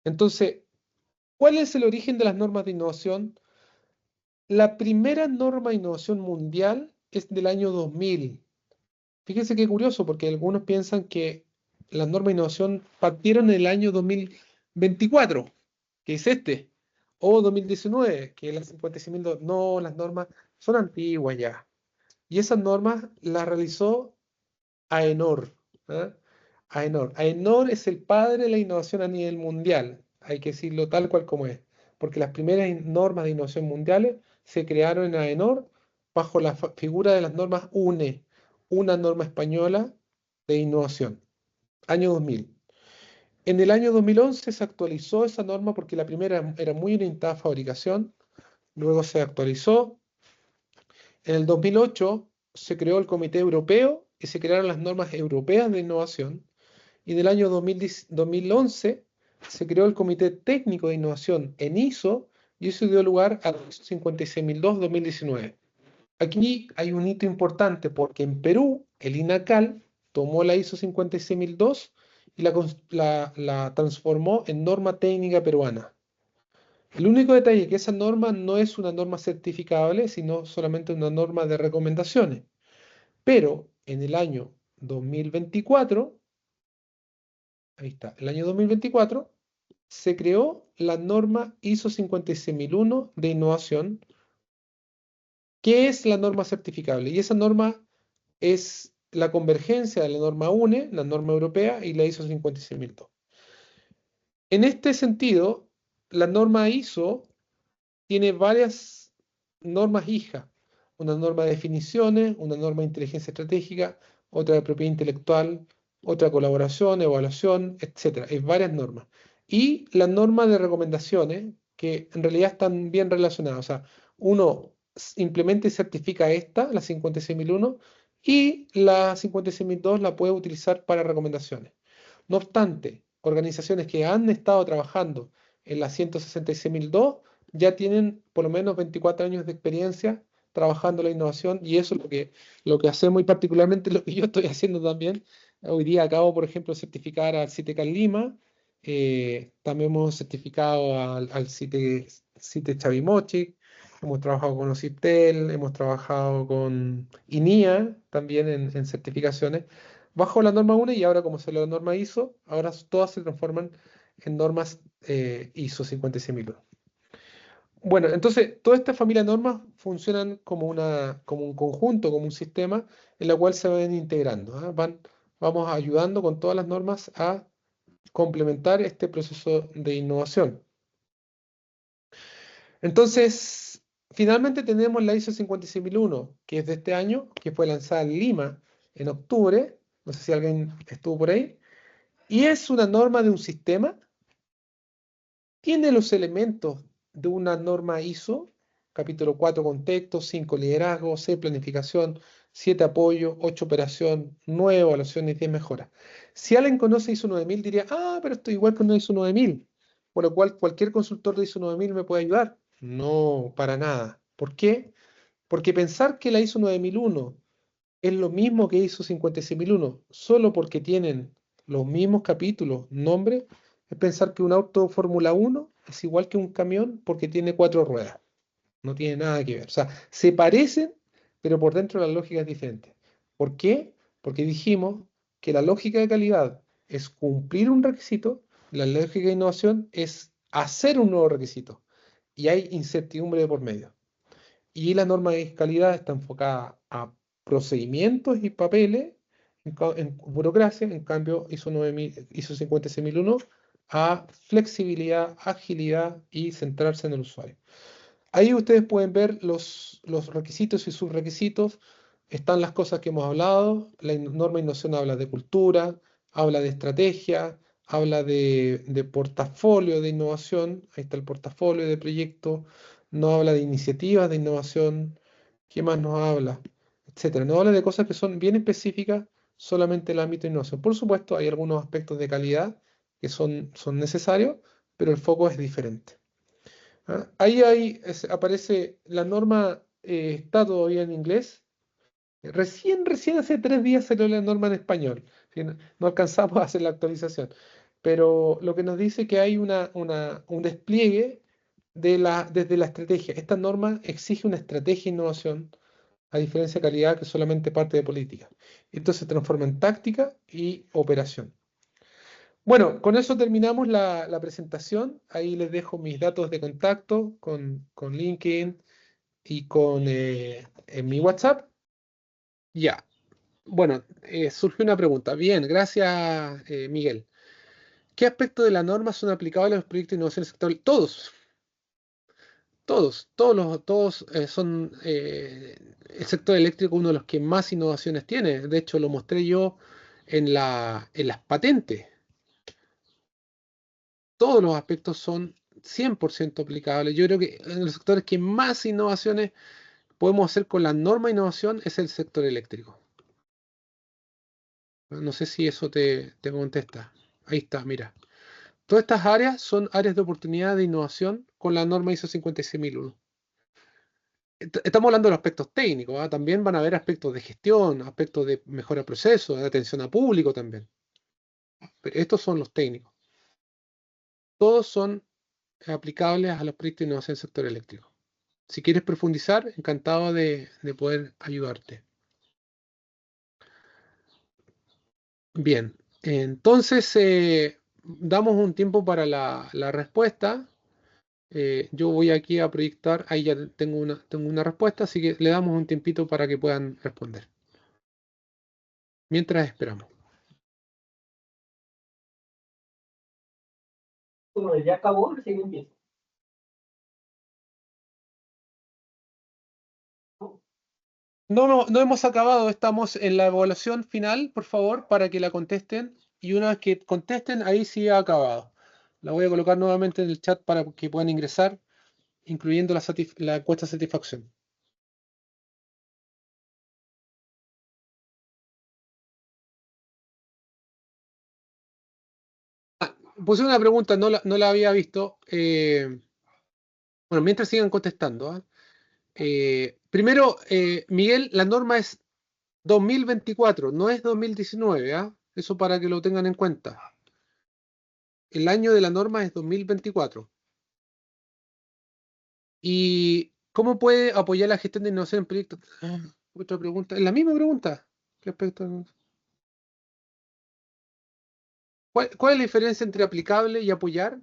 Entonces, ¿cuál es el origen de las normas de innovación? La primera norma de innovación mundial es del año 2000. Fíjense qué curioso, porque algunos piensan que las normas de innovación partieron en el año 2024, que es este, o 2019, que es la 56.002. No, las normas son antiguas ya. Y esas normas las realizó AENOR. ¿Ah? AENOR. AENOR es el padre de la innovación a nivel mundial. Hay que decirlo tal cual como es. Porque las primeras normas de innovación mundiales se crearon en AENOR bajo la figura de las normas UNE, una norma española de innovación, año 2000. En el año 2011 se actualizó esa norma porque la primera era muy orientada a fabricación, luego se actualizó. En el 2008 se creó el Comité Europeo y se crearon las normas europeas de innovación. Y en el año 2011 se creó el Comité Técnico de Innovación en ISO y eso dio lugar a 56.002-2019. Aquí hay un hito importante porque en Perú el INACAL tomó la ISO 56.002 y la transformó en norma técnica peruana. El único detalle es que esa norma no es una norma certificable, sino solamente una norma de recomendaciones. Pero en el año 2024, ahí está, el año 2024, se creó la norma ISO 56001 de innovación, que es la norma certificable. Y esa norma es la convergencia de la norma UNE, la norma europea, y la ISO 56002. En este sentido, la norma ISO tiene varias normas hijas. Una norma de definiciones, una norma de inteligencia estratégica, otra de propiedad intelectual, otra colaboración, evaluación, etc. Hay varias normas. Y la norma de recomendaciones, que en realidad están bien relacionadas. O sea, uno implementa y certifica esta, la 56.001, y la 56002 la puede utilizar para recomendaciones. No obstante, organizaciones que han estado trabajando en la 166.002 ya tienen por lo menos 24 años de experiencia trabajando la innovación y eso es lo que hacemos y particularmente lo que yo estoy haciendo también. Hoy día acabo, por ejemplo, de certificar al CITEC Lima, también hemos certificado al CITEC Chavimochic, hemos trabajado con OCIPTEL, hemos trabajado con INIA también en certificaciones bajo la norma 1 y ahora como se la norma ISO, ahora todas se transforman en normas ISO 56001. Bueno, entonces toda esta familia de normas funcionan como un conjunto, como un sistema en la cual se van integrando, ¿ah? Vamos ayudando con todas las normas a complementar este proceso de innovación. Entonces, finalmente tenemos la ISO 56001, que es de este año, que fue lanzada en Lima en octubre. No sé si alguien estuvo por ahí. Y es una norma de un sistema. Tiene los elementos de una norma ISO, capítulo 4 contexto, 5 liderazgo, 6 planificación, 7 apoyo, 8 operación, 9 evaluación y 10 mejora. Si alguien conoce ISO 9000 diría, pero esto es igual que una ISO 9000, por lo cual cualquier consultor de ISO 9000 me puede ayudar. No, para nada. ¿Por qué? Porque pensar que la ISO 9001 es lo mismo que ISO 56001, solo porque tienen los mismos capítulos, nombres, es pensar que un auto Fórmula 1 es igual que un camión porque tiene 4 ruedas. No tiene nada que ver. O sea, se parecen, pero por dentro la lógica es diferente. ¿Por qué? Porque dijimos que la lógica de calidad es cumplir un requisito, la lógica de innovación es hacer un nuevo requisito. Y hay incertidumbre de por medio. Y la norma de calidad está enfocada a procedimientos y papeles en burocracia, en cambio ISO 9000, ISO 56001 a flexibilidad, agilidad y centrarse en el usuario. Ahí ustedes pueden ver los requisitos y sus requisitos. Están las cosas que hemos hablado. La norma de innovación habla de cultura, habla de estrategia, habla de portafolio de innovación. Ahí está el portafolio de proyectos. No habla de iniciativas de innovación. ¿Qué más nos habla? Etcétera. No habla de cosas que son bien específicas solamente en el ámbito de innovación. Por supuesto, hay algunos aspectos de calidad que son necesarios, pero el foco es diferente. Ahí aparece la norma, está todavía en inglés. Recién hace 3 días salió la norma en español. ¿Sí? No alcanzamos a hacer la actualización. Pero lo que nos dice que hay un despliegue desde la estrategia. Esta norma exige una estrategia de innovación, a diferencia de calidad que es solamente parte de política. Esto se transforma en táctica y operación. Bueno, con eso terminamos la presentación. Ahí les dejo mis datos de contacto con LinkedIn y en mi WhatsApp. Ya. Bueno, surgió una pregunta. Bien, gracias, Miguel. ¿Qué aspectos de la norma son aplicables a los proyectos de innovación sectorial? Todos, todos son el sector eléctrico uno de los que más innovaciones tiene. De hecho, lo mostré yo en las patentes. Todos los aspectos son 100% aplicables. Yo creo que en los sectores que más innovaciones podemos hacer con la norma de innovación es el sector eléctrico. No sé si eso te contesta. Ahí está, mira. Todas estas áreas son áreas de oportunidad de innovación con la norma ISO 56001. Estamos hablando de los aspectos técnicos, ¿ah? También van a haber aspectos de gestión, aspectos de mejora de procesos, de atención a público también. Pero estos son los técnicos. Todos son aplicables a los proyectos de innovación del sector eléctrico. Si quieres profundizar, encantado de poder ayudarte. Bien, entonces damos un tiempo para la respuesta. Yo voy aquí a proyectar, ahí ya tengo una respuesta, así que le damos un tiempito para que puedan responder. Mientras esperamos. Bueno, ya acabó, recién empieza. No hemos acabado, estamos en la evaluación final, por favor, para que la contesten. Y una vez que contesten, ahí sí ha acabado. La voy a colocar nuevamente en el chat para que puedan ingresar, incluyendo la encuesta de satisfacción. Puse una pregunta, no la había visto. Bueno, mientras sigan contestando. ¿Ah? Primero, Miguel, la norma es 2024, no es 2019. ¿Ah? Eso para que lo tengan en cuenta. El año de la norma es 2024. ¿Y cómo puede apoyar la gestión de innovación en proyectos? Otra pregunta. Es la misma pregunta. Respecto a... ¿Cuál es la diferencia entre aplicable y apoyar?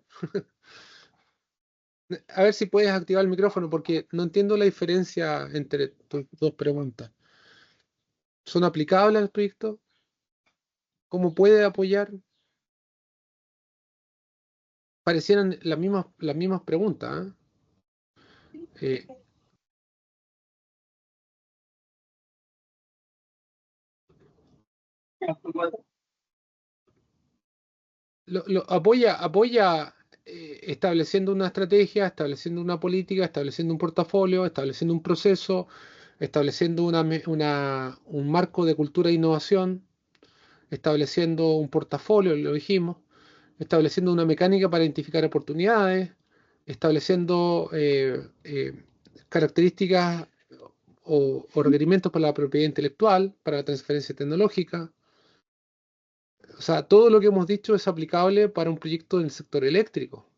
A ver si puedes activar el micrófono porque no entiendo la diferencia entre tus dos preguntas. ¿Son aplicables al proyecto? ¿Cómo puede apoyar? Parecieran las mismas preguntas. ¿Eh? Apoya estableciendo una estrategia, estableciendo una política, estableciendo un portafolio, estableciendo un proceso, estableciendo un marco de cultura e innovación, estableciendo un portafolio, lo dijimos, estableciendo una mecánica para identificar oportunidades, estableciendo características o requerimientos para la propiedad intelectual, para la transferencia tecnológica. O sea, todo lo que hemos dicho es aplicable para un proyecto del sector eléctrico,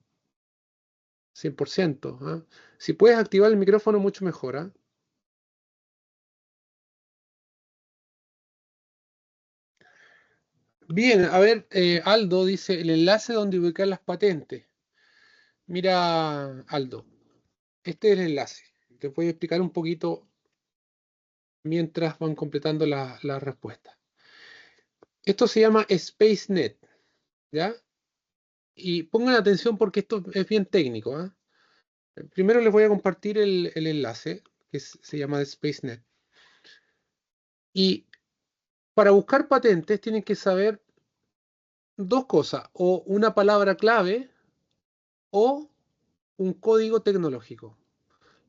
100%. ¿Ah? Si puedes activar el micrófono, mucho mejor. ¿Ah? Bien, a ver, Aldo dice el enlace donde ubicar las patentes. Mira, Aldo, este es el enlace. Te voy a explicar un poquito mientras van completando la respuesta. Esto se llama SpaceNet, ¿ya? Y pongan atención porque esto es bien técnico. ¿Ah? Primero les voy a compartir el enlace, que se llama SpaceNet. Y para buscar patentes tienen que saber dos cosas, o una palabra clave o un código tecnológico.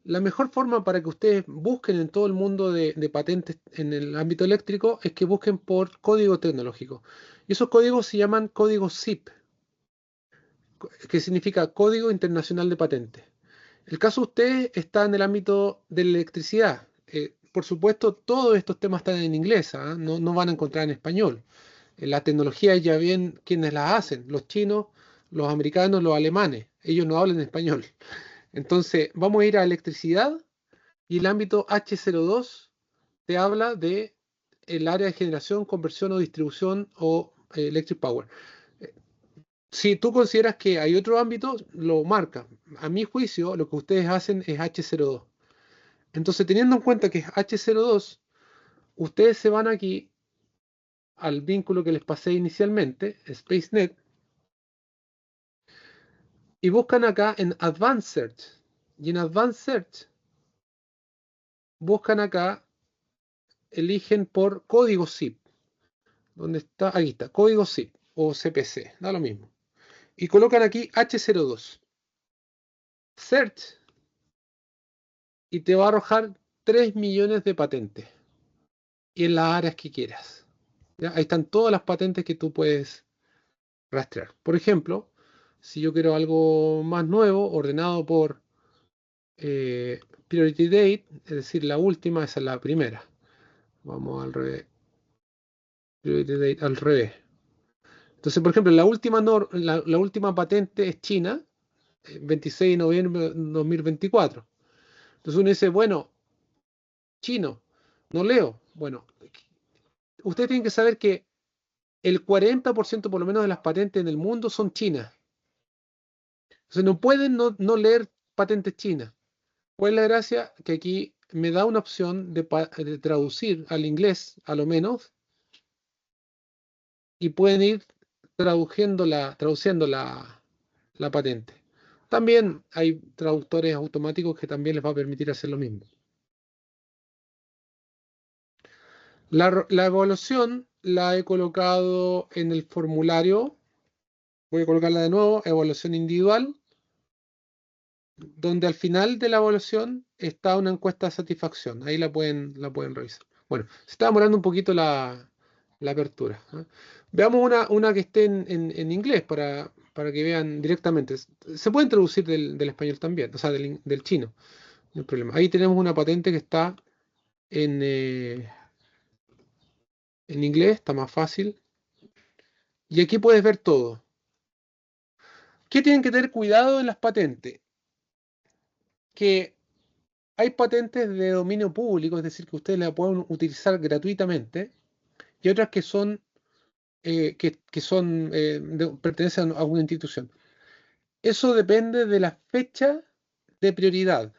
La mejor forma para que ustedes busquen en todo el mundo de patentes en el ámbito eléctrico es que busquen por código tecnológico. Y esos códigos se llaman códigos ZIP, que significa Código Internacional de Patentes. El caso de ustedes está en el ámbito de la electricidad. Por supuesto, todos estos temas están en inglés, ¿ah? No van a encontrar en español. La tecnología ya bien quienes la hacen, los chinos, los americanos, los alemanes. Ellos no hablan español. Entonces, vamos a ir a electricidad y el ámbito H02 te habla de el área de generación, conversión o distribución o electric power. Si tú consideras que hay otro ámbito, lo marca. A mi juicio, lo que ustedes hacen es H02. Entonces, teniendo en cuenta que es H02, ustedes se van aquí al vínculo que les pasé inicialmente, SpaceNet, y buscan acá en Advanced Search. Y en Advanced Search buscan acá, eligen por código ZIP. ¿Dónde está? Aquí está, código ZIP o CPC, da lo mismo. Y colocan aquí H02. Search y te va a arrojar 3 millones de patentes. Y en las áreas que quieras. ¿Ya? Ahí están todas las patentes que tú puedes rastrear. Por ejemplo, si yo quiero algo más nuevo, ordenado por Priority Date, es decir, la última, esa es la primera. Vamos al revés. Priority Date al revés. Entonces, por ejemplo, la última patente es China, 26 de noviembre de 2024. Entonces uno dice, bueno, chino, no leo. Bueno, ustedes tienen que saber que el 40% por lo menos de las patentes en el mundo son chinas. Entonces no pueden no leer patentes chinas. ¿Cuál es la gracia? Que aquí me da una opción de traducir al inglés, a lo menos, y pueden ir traduciendo la patente. También hay traductores automáticos que también les va a permitir hacer lo mismo. La evaluación la he colocado en el formulario. Voy a colocarla de nuevo, evaluación individual, donde al final de la evaluación está una encuesta de satisfacción. Ahí la pueden revisar. Bueno, se está demorando un poquito la apertura. ¿Eh? Veamos una que esté en inglés para que vean directamente. Se pueden traducir del español también, o sea, del chino, no hay problema. Ahí tenemos una patente que está en, en inglés, está más fácil. Y aquí puedes ver todo. ¿Qué tienen que tener cuidado en las patentes? Que hay patentes de dominio público, es decir, que ustedes la pueden utilizar gratuitamente, y otras que son, pertenecen a una institución. Eso depende de la fecha de prioridad.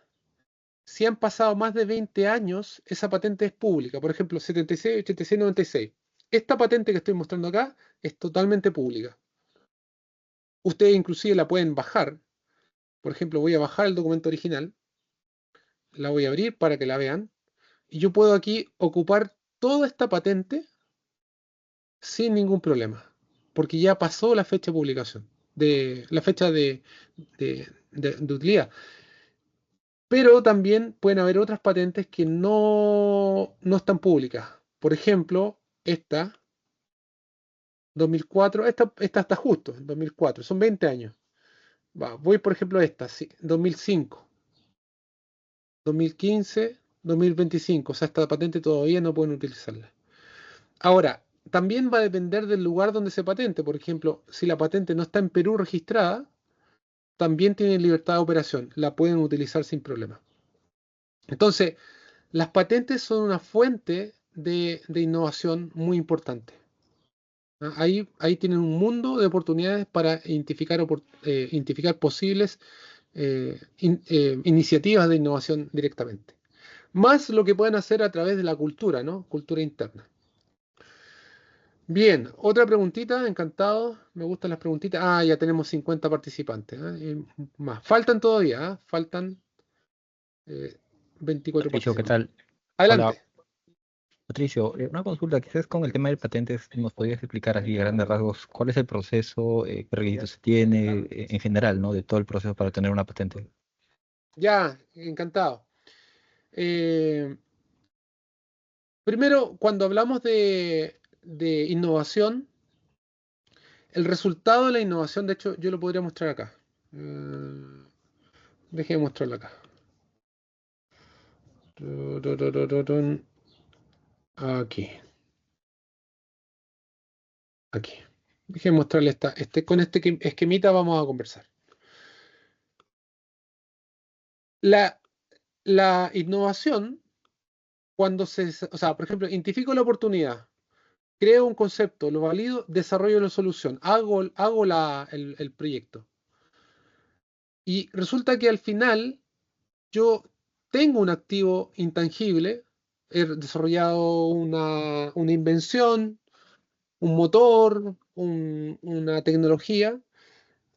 Si han pasado más de 20 años, esa patente es pública. Por ejemplo, 76, 86, 96. Esta patente que estoy mostrando acá es totalmente pública. Ustedes inclusive la pueden bajar. Por ejemplo, voy a bajar el documento original. La voy a abrir para que la vean. Y yo puedo aquí ocupar toda esta patente sin ningún problema. Porque ya pasó la fecha de publicación. La fecha de utilidad. Pero también pueden haber otras patentes que no están públicas. Por ejemplo, esta, 2004, esta está justo, 2004, son 20 años. Voy, por ejemplo, a esta, sí, 2005, 2015, 2025. O sea, esta patente todavía no pueden utilizarla. Ahora, también va a depender del lugar donde se patente. Por ejemplo, si la patente no está en Perú registrada, también tienen libertad de operación. La pueden utilizar sin problema. Entonces, las patentes son una fuente de innovación muy importante. Ahí tienen un mundo de oportunidades para identificar posibles iniciativas de innovación directamente. Más lo que pueden hacer a través de la cultura, ¿no? Cultura interna. Bien, otra preguntita, encantado. Me gustan las preguntitas. Ah, ya tenemos 50 participantes. Más. Faltan todavía, faltan 24 Patricio, ¿qué participantes. tal? Hola, Adelante. Patricio, una consulta, quizás con el tema de patentes, ¿nos podrías explicar así a grandes rasgos cuál es el proceso, qué requisitos se tiene, en general, ¿no? De todo el proceso para tener una patente. Ya, encantado. Eh, Primero, cuando hablamos de innovación, el resultado de la innovación, de hecho, yo lo podría mostrar acá. Déjeme mostrarlo acá. Aquí. Aquí. Déjeme mostrarle con este esquemita vamos a conversar. La innovación, o sea, por ejemplo, identifico la oportunidad, creo un concepto, lo valido, desarrollo la solución, hago el proyecto. Y resulta que al final yo tengo un activo intangible, he desarrollado una invención, un motor, una tecnología,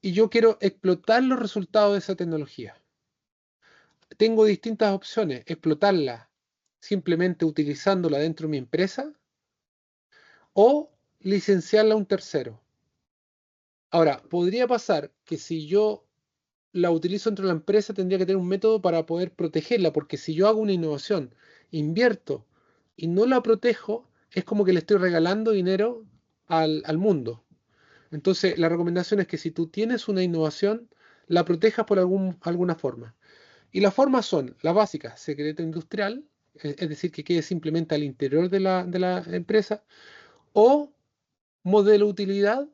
y yo quiero explotar los resultados de esa tecnología. Tengo distintas opciones, explotarla simplemente utilizándola dentro de mi empresa o licenciarla a un tercero. Ahora, podría pasar que si yo la utilizo dentro de la empresa, tendría que tener un método para poder protegerla, porque si yo hago una innovación, invierto y no la protejo, es como que le estoy regalando dinero al mundo. Entonces, la recomendación es que si tú tienes una innovación, la protejas por alguna forma. Y las formas son las básicas, secreto industrial, es decir, que quede simplemente al interior de la empresa, o modelo de utilidad,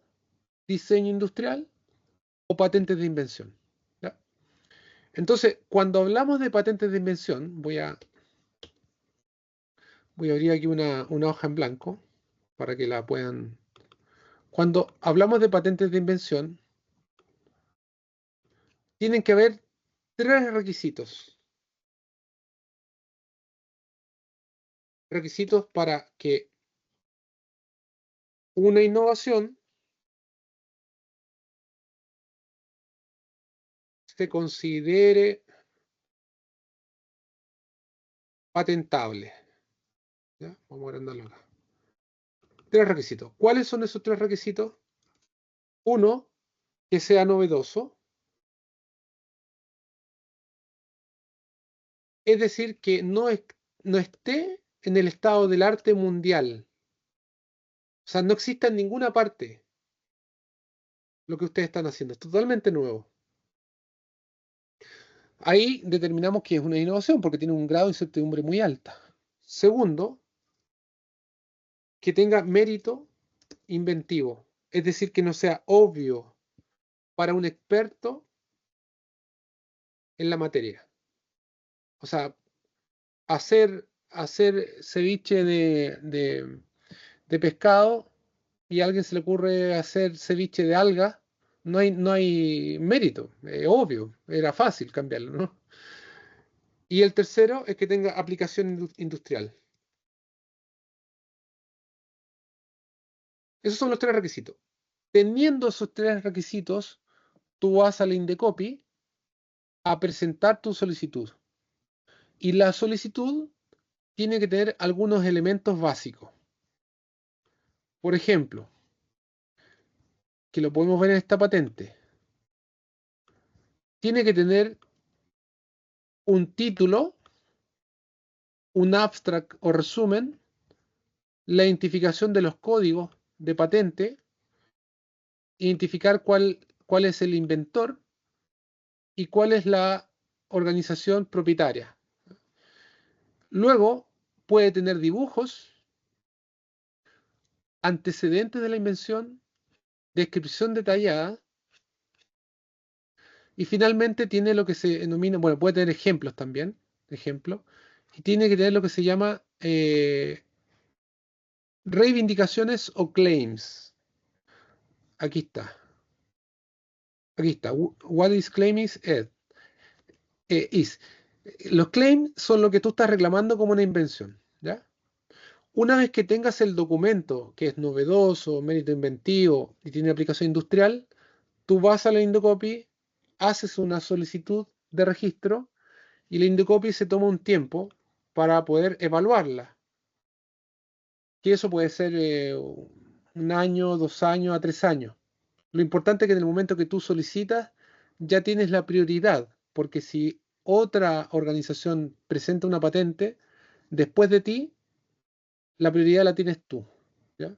diseño industrial o patentes de invención. ¿Ya? Entonces, cuando hablamos de patentes de invención, voy a abrir aquí una hoja en blanco para que la puedan. Cuando hablamos de patentes de invención, tienen que haber tres requisitos. Requisitos para que una innovación se considere patentable. ¿Ya? Vamos a agrandarlo acá. Tres requisitos. ¿Cuáles son esos tres requisitos? Uno, que sea novedoso, es decir, que no esté en el estado del arte mundial. O sea, no exista en ninguna parte. lo que ustedes están haciendo, es totalmente nuevo. Ahí determinamos que es una innovación porque tiene un grado de incertidumbre muy alta. Segundo, que tenga mérito inventivo, es decir, que no sea obvio para un experto en la materia. O sea, hacer ceviche de pescado y a alguien se le ocurre hacer ceviche de alga, no hay mérito, obvio, era fácil cambiarlo, ¿no? Y el tercero es que tenga aplicación industrial. Esos son los tres requisitos. Teniendo esos tres requisitos, tú vas a la Indecopy a presentar tu solicitud. Y la solicitud tiene que tener algunos elementos básicos. Por ejemplo, que lo podemos ver en esta patente, tiene que tener un título, un abstract o resumen, la identificación de los códigos de patente, identificar cuál es el inventor y cuál es la organización propietaria. Luego puede tener dibujos, antecedentes de la invención, descripción detallada y finalmente tiene lo que se denomina, bueno, puede tener ejemplos también, y tiene que tener lo que se llama reivindicaciones o claims. Aquí está. Aquí está. What is claim is it? Is. Los claims son lo que tú estás reclamando como una invención, ¿ya? Una vez que tengas el documento que es novedoso, mérito inventivo y tiene aplicación industrial, tú vas a la Indocopy, haces una solicitud de registro y la Indocopy se toma un tiempo para poder evaluarla. Que eso puede ser 1 año, 2 años, a 3 años. Lo importante es que en el momento que tú solicitas ya tienes la prioridad, porque si otra organización presenta una patente después de ti, la prioridad la tienes tú, ¿ya?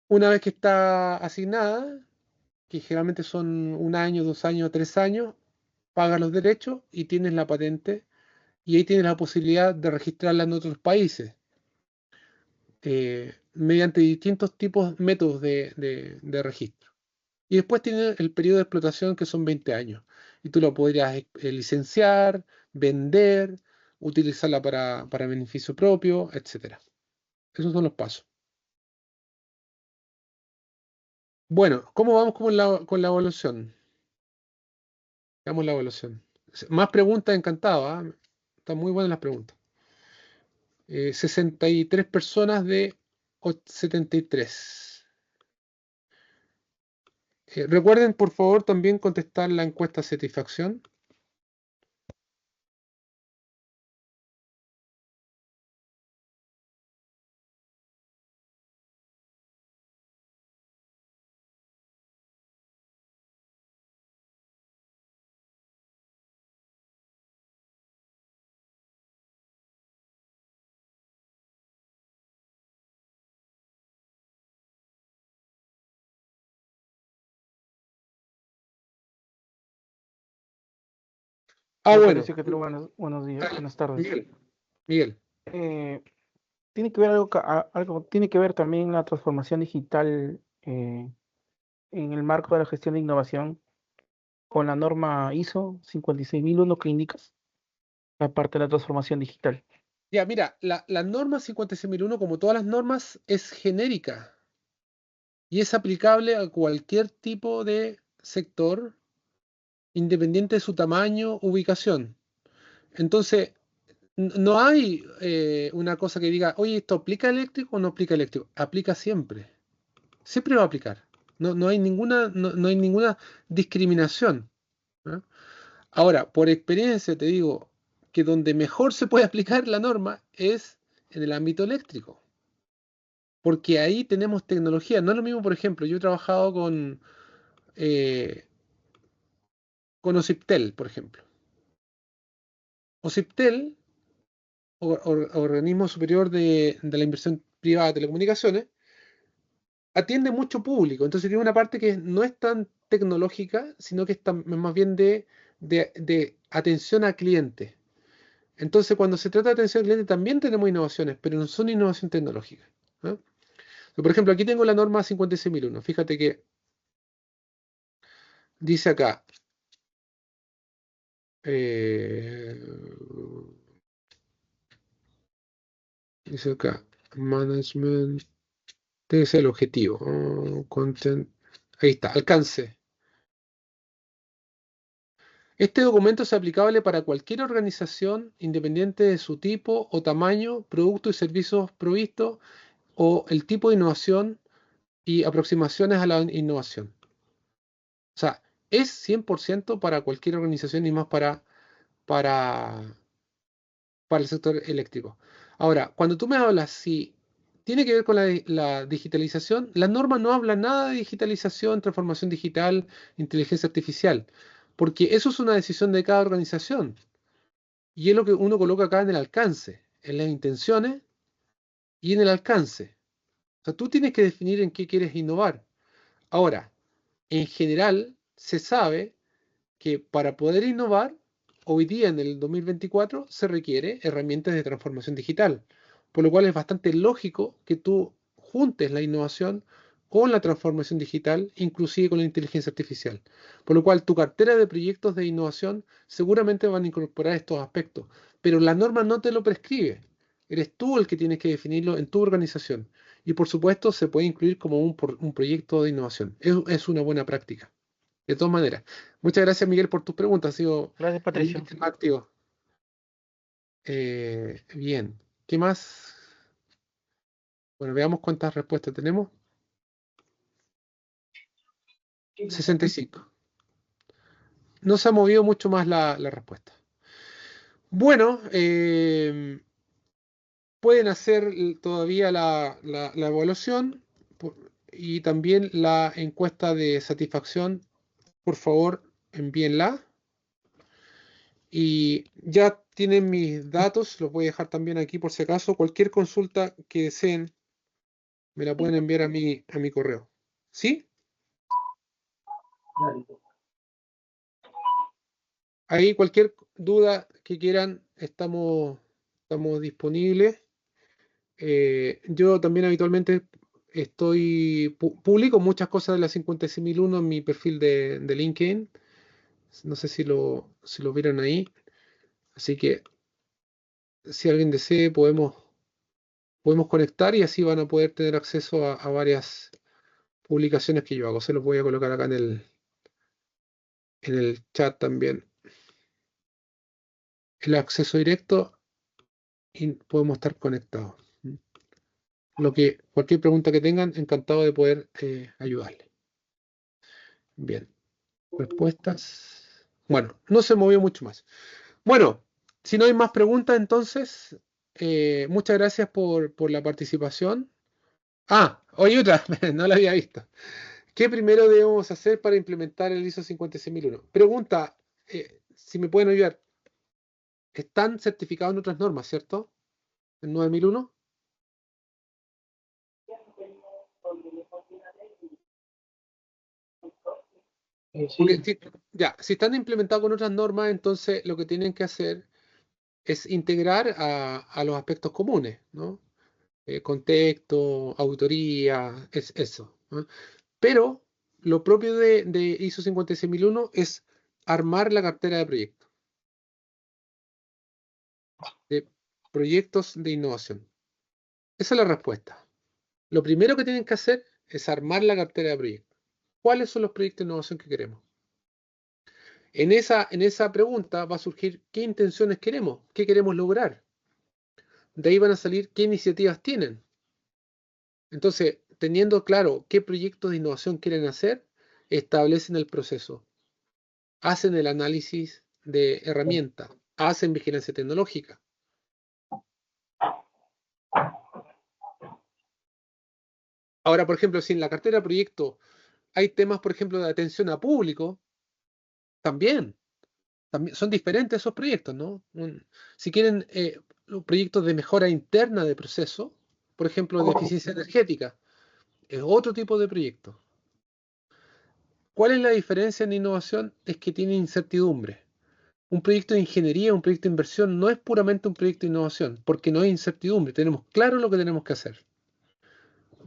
Una vez que está asignada, que generalmente son 1 año, 2 años, 3 años, pagas los derechos y tienes la patente y ahí tienes la posibilidad de registrarla en otros países mediante distintos métodos de registro. Y después tiene el periodo de explotación que son 20 años. Y tú lo podrías licenciar, vender, utilizarla para beneficio propio, etc. Esos son los pasos. Bueno, ¿cómo vamos con la evaluación? Veamos la evaluación. Más preguntas, encantado, ¿ah? Están muy buenas las preguntas. 63 personas de 73. Recuerden, por favor, también contestar la encuesta de satisfacción. Bueno. Patricio, ¿qué tal? Buenos días, buenas tardes. Miguel. Tiene que ver tiene que ver también la transformación digital en el marco de la gestión de innovación con la norma ISO 56001 que indicas, aparte de la transformación digital. Ya, mira, la norma 56001, como todas las normas, es genérica y es aplicable a cualquier tipo de sector, independiente de su tamaño, ubicación. Entonces, no hay una cosa que diga, oye, ¿esto aplica eléctrico o no aplica eléctrico? Aplica siempre. Siempre va a aplicar. No hay ninguna discriminación, ¿no? Ahora, por experiencia te digo que donde mejor se puede aplicar la norma es en el ámbito eléctrico, porque ahí tenemos tecnología. No es lo mismo, por ejemplo, yo he trabajado eh, con OSIPTEL, por ejemplo. OSIPTEL, Organismo Superior de la Inversión Privada de Telecomunicaciones, atiende mucho público, entonces tiene una parte que no es tan tecnológica, sino que está más bien de atención al cliente. Entonces, cuando se trata de atención al cliente, también tenemos innovaciones, pero no son innovación tecnológica. ¿Ah? Por ejemplo, aquí tengo la norma 56001. Fíjate que dice acá, dice acá, management, debe ser el objetivo. Content, ahí está, alcance. Este documento es aplicable para cualquier organización, independiente de su tipo o tamaño, productos y servicios provistos, o el tipo de innovación y aproximaciones a la innovación. O sea, es 100% para cualquier organización y más para, para el sector eléctrico. Ahora, cuando tú me hablas si tiene que ver con la digitalización, la norma no habla nada de digitalización, transformación digital, inteligencia artificial, porque eso es una decisión de cada organización. Y es lo que uno coloca acá en el alcance, en las intenciones y en el alcance. O sea, tú tienes que definir en qué quieres innovar. Ahora, en general, se sabe que para poder innovar, hoy día en el 2024 se requiere herramientas de transformación digital, por lo cual es bastante lógico que tú juntes la innovación con la transformación digital, inclusive con la inteligencia artificial. Por lo cual tu cartera de proyectos de innovación seguramente van a incorporar estos aspectos, pero la norma no te lo prescribe. Eres tú el que tienes que definirlo en tu organización. Y por supuesto se puede incluir como un proyecto de innovación. Es una buena práctica. De todas maneras. Muchas gracias, Miguel, por tus preguntas. Ha sido Gracias, Patricio. muy activo. Bien. ¿Qué más? Bueno, veamos cuántas respuestas tenemos. 65. No se ha movido mucho más la respuesta. Bueno, pueden hacer todavía la evaluación y también la encuesta de satisfacción. Por favor, envíenla. Y ya tienen mis datos, los voy a dejar también aquí por si acaso. Cualquier consulta que deseen, me la pueden enviar a mi correo. ¿Sí? Ahí cualquier duda que quieran, estamos disponibles. Yo también habitualmente publico muchas cosas de la 56001 en mi perfil de LinkedIn. No sé si lo vieron ahí. Así que si alguien desee, podemos conectar y así van a poder tener acceso a varias publicaciones que yo hago. Se los voy a colocar acá en el chat también. El acceso directo y podemos estar conectados. Cualquier pregunta que tengan, encantado de poder ayudarle. Bien. Respuestas. Bueno, no se movió mucho más. Bueno, si no hay más preguntas, entonces, muchas gracias por la participación. Ah, oye, otra, no la había visto. ¿Qué primero debemos hacer para implementar el ISO 56001? Pregunta, si me pueden ayudar. Están certificados en otras normas, ¿cierto? ¿En 9001? Porque si están implementados con otras normas, entonces lo que tienen que hacer es integrar a los aspectos comunes, ¿no? Contexto, auditoría, es eso, ¿no? Pero lo propio de ISO 56001 es armar la cartera de proyectos, de proyectos de innovación. Esa es la respuesta. Lo primero que tienen que hacer es armar la cartera de proyectos. ¿Cuáles son los proyectos de innovación que queremos? En esa pregunta va a surgir qué intenciones queremos, qué queremos lograr. De ahí van a salir qué iniciativas tienen. Entonces, teniendo claro qué proyectos de innovación quieren hacer, establecen el proceso, hacen el análisis de herramientas, hacen vigilancia tecnológica. Ahora, por ejemplo, si en la cartera de proyecto hay temas, por ejemplo, de atención a público, también son diferentes esos proyectos, ¿no? Si quieren los proyectos de mejora interna de proceso, por ejemplo, de eficiencia energética, Es otro tipo de proyecto. ¿Cuál es la diferencia en innovación? Es que tiene incertidumbre. Un proyecto de ingeniería, un proyecto de inversión no es puramente un proyecto de innovación, porque no hay incertidumbre. Tenemos claro lo que tenemos que hacer.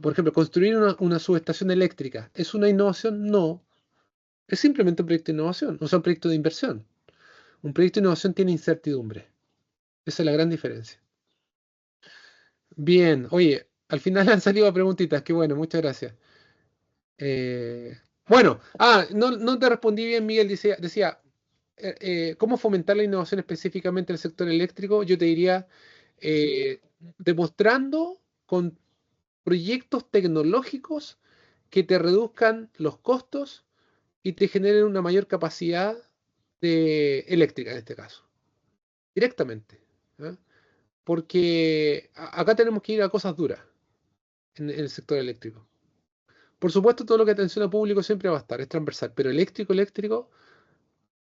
Por ejemplo, construir una subestación eléctrica, ¿es una innovación? No. Es simplemente un proyecto de innovación, o sea, un proyecto de inversión. Un proyecto de innovación tiene incertidumbre. Esa es la gran diferencia. Bien, oye, al final han salido preguntitas, qué bueno, muchas gracias. Bueno, no te respondí bien, Miguel, decía ¿cómo fomentar la innovación específicamente en el sector eléctrico? Yo te diría, demostrando con proyectos tecnológicos que te reduzcan los costos y te generen una mayor capacidad eléctrica en este caso, directamente. ¿Ah? Porque acá tenemos que ir a cosas duras en el sector eléctrico. Por supuesto, todo lo que atención a público siempre va a estar, es transversal, pero eléctrico,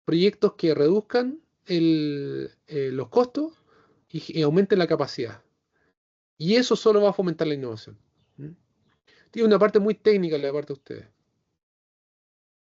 proyectos que reduzcan los costos y aumenten la capacidad. Y eso solo va a fomentar la innovación. ¿Mm? Tiene una parte muy técnica la parte de ustedes.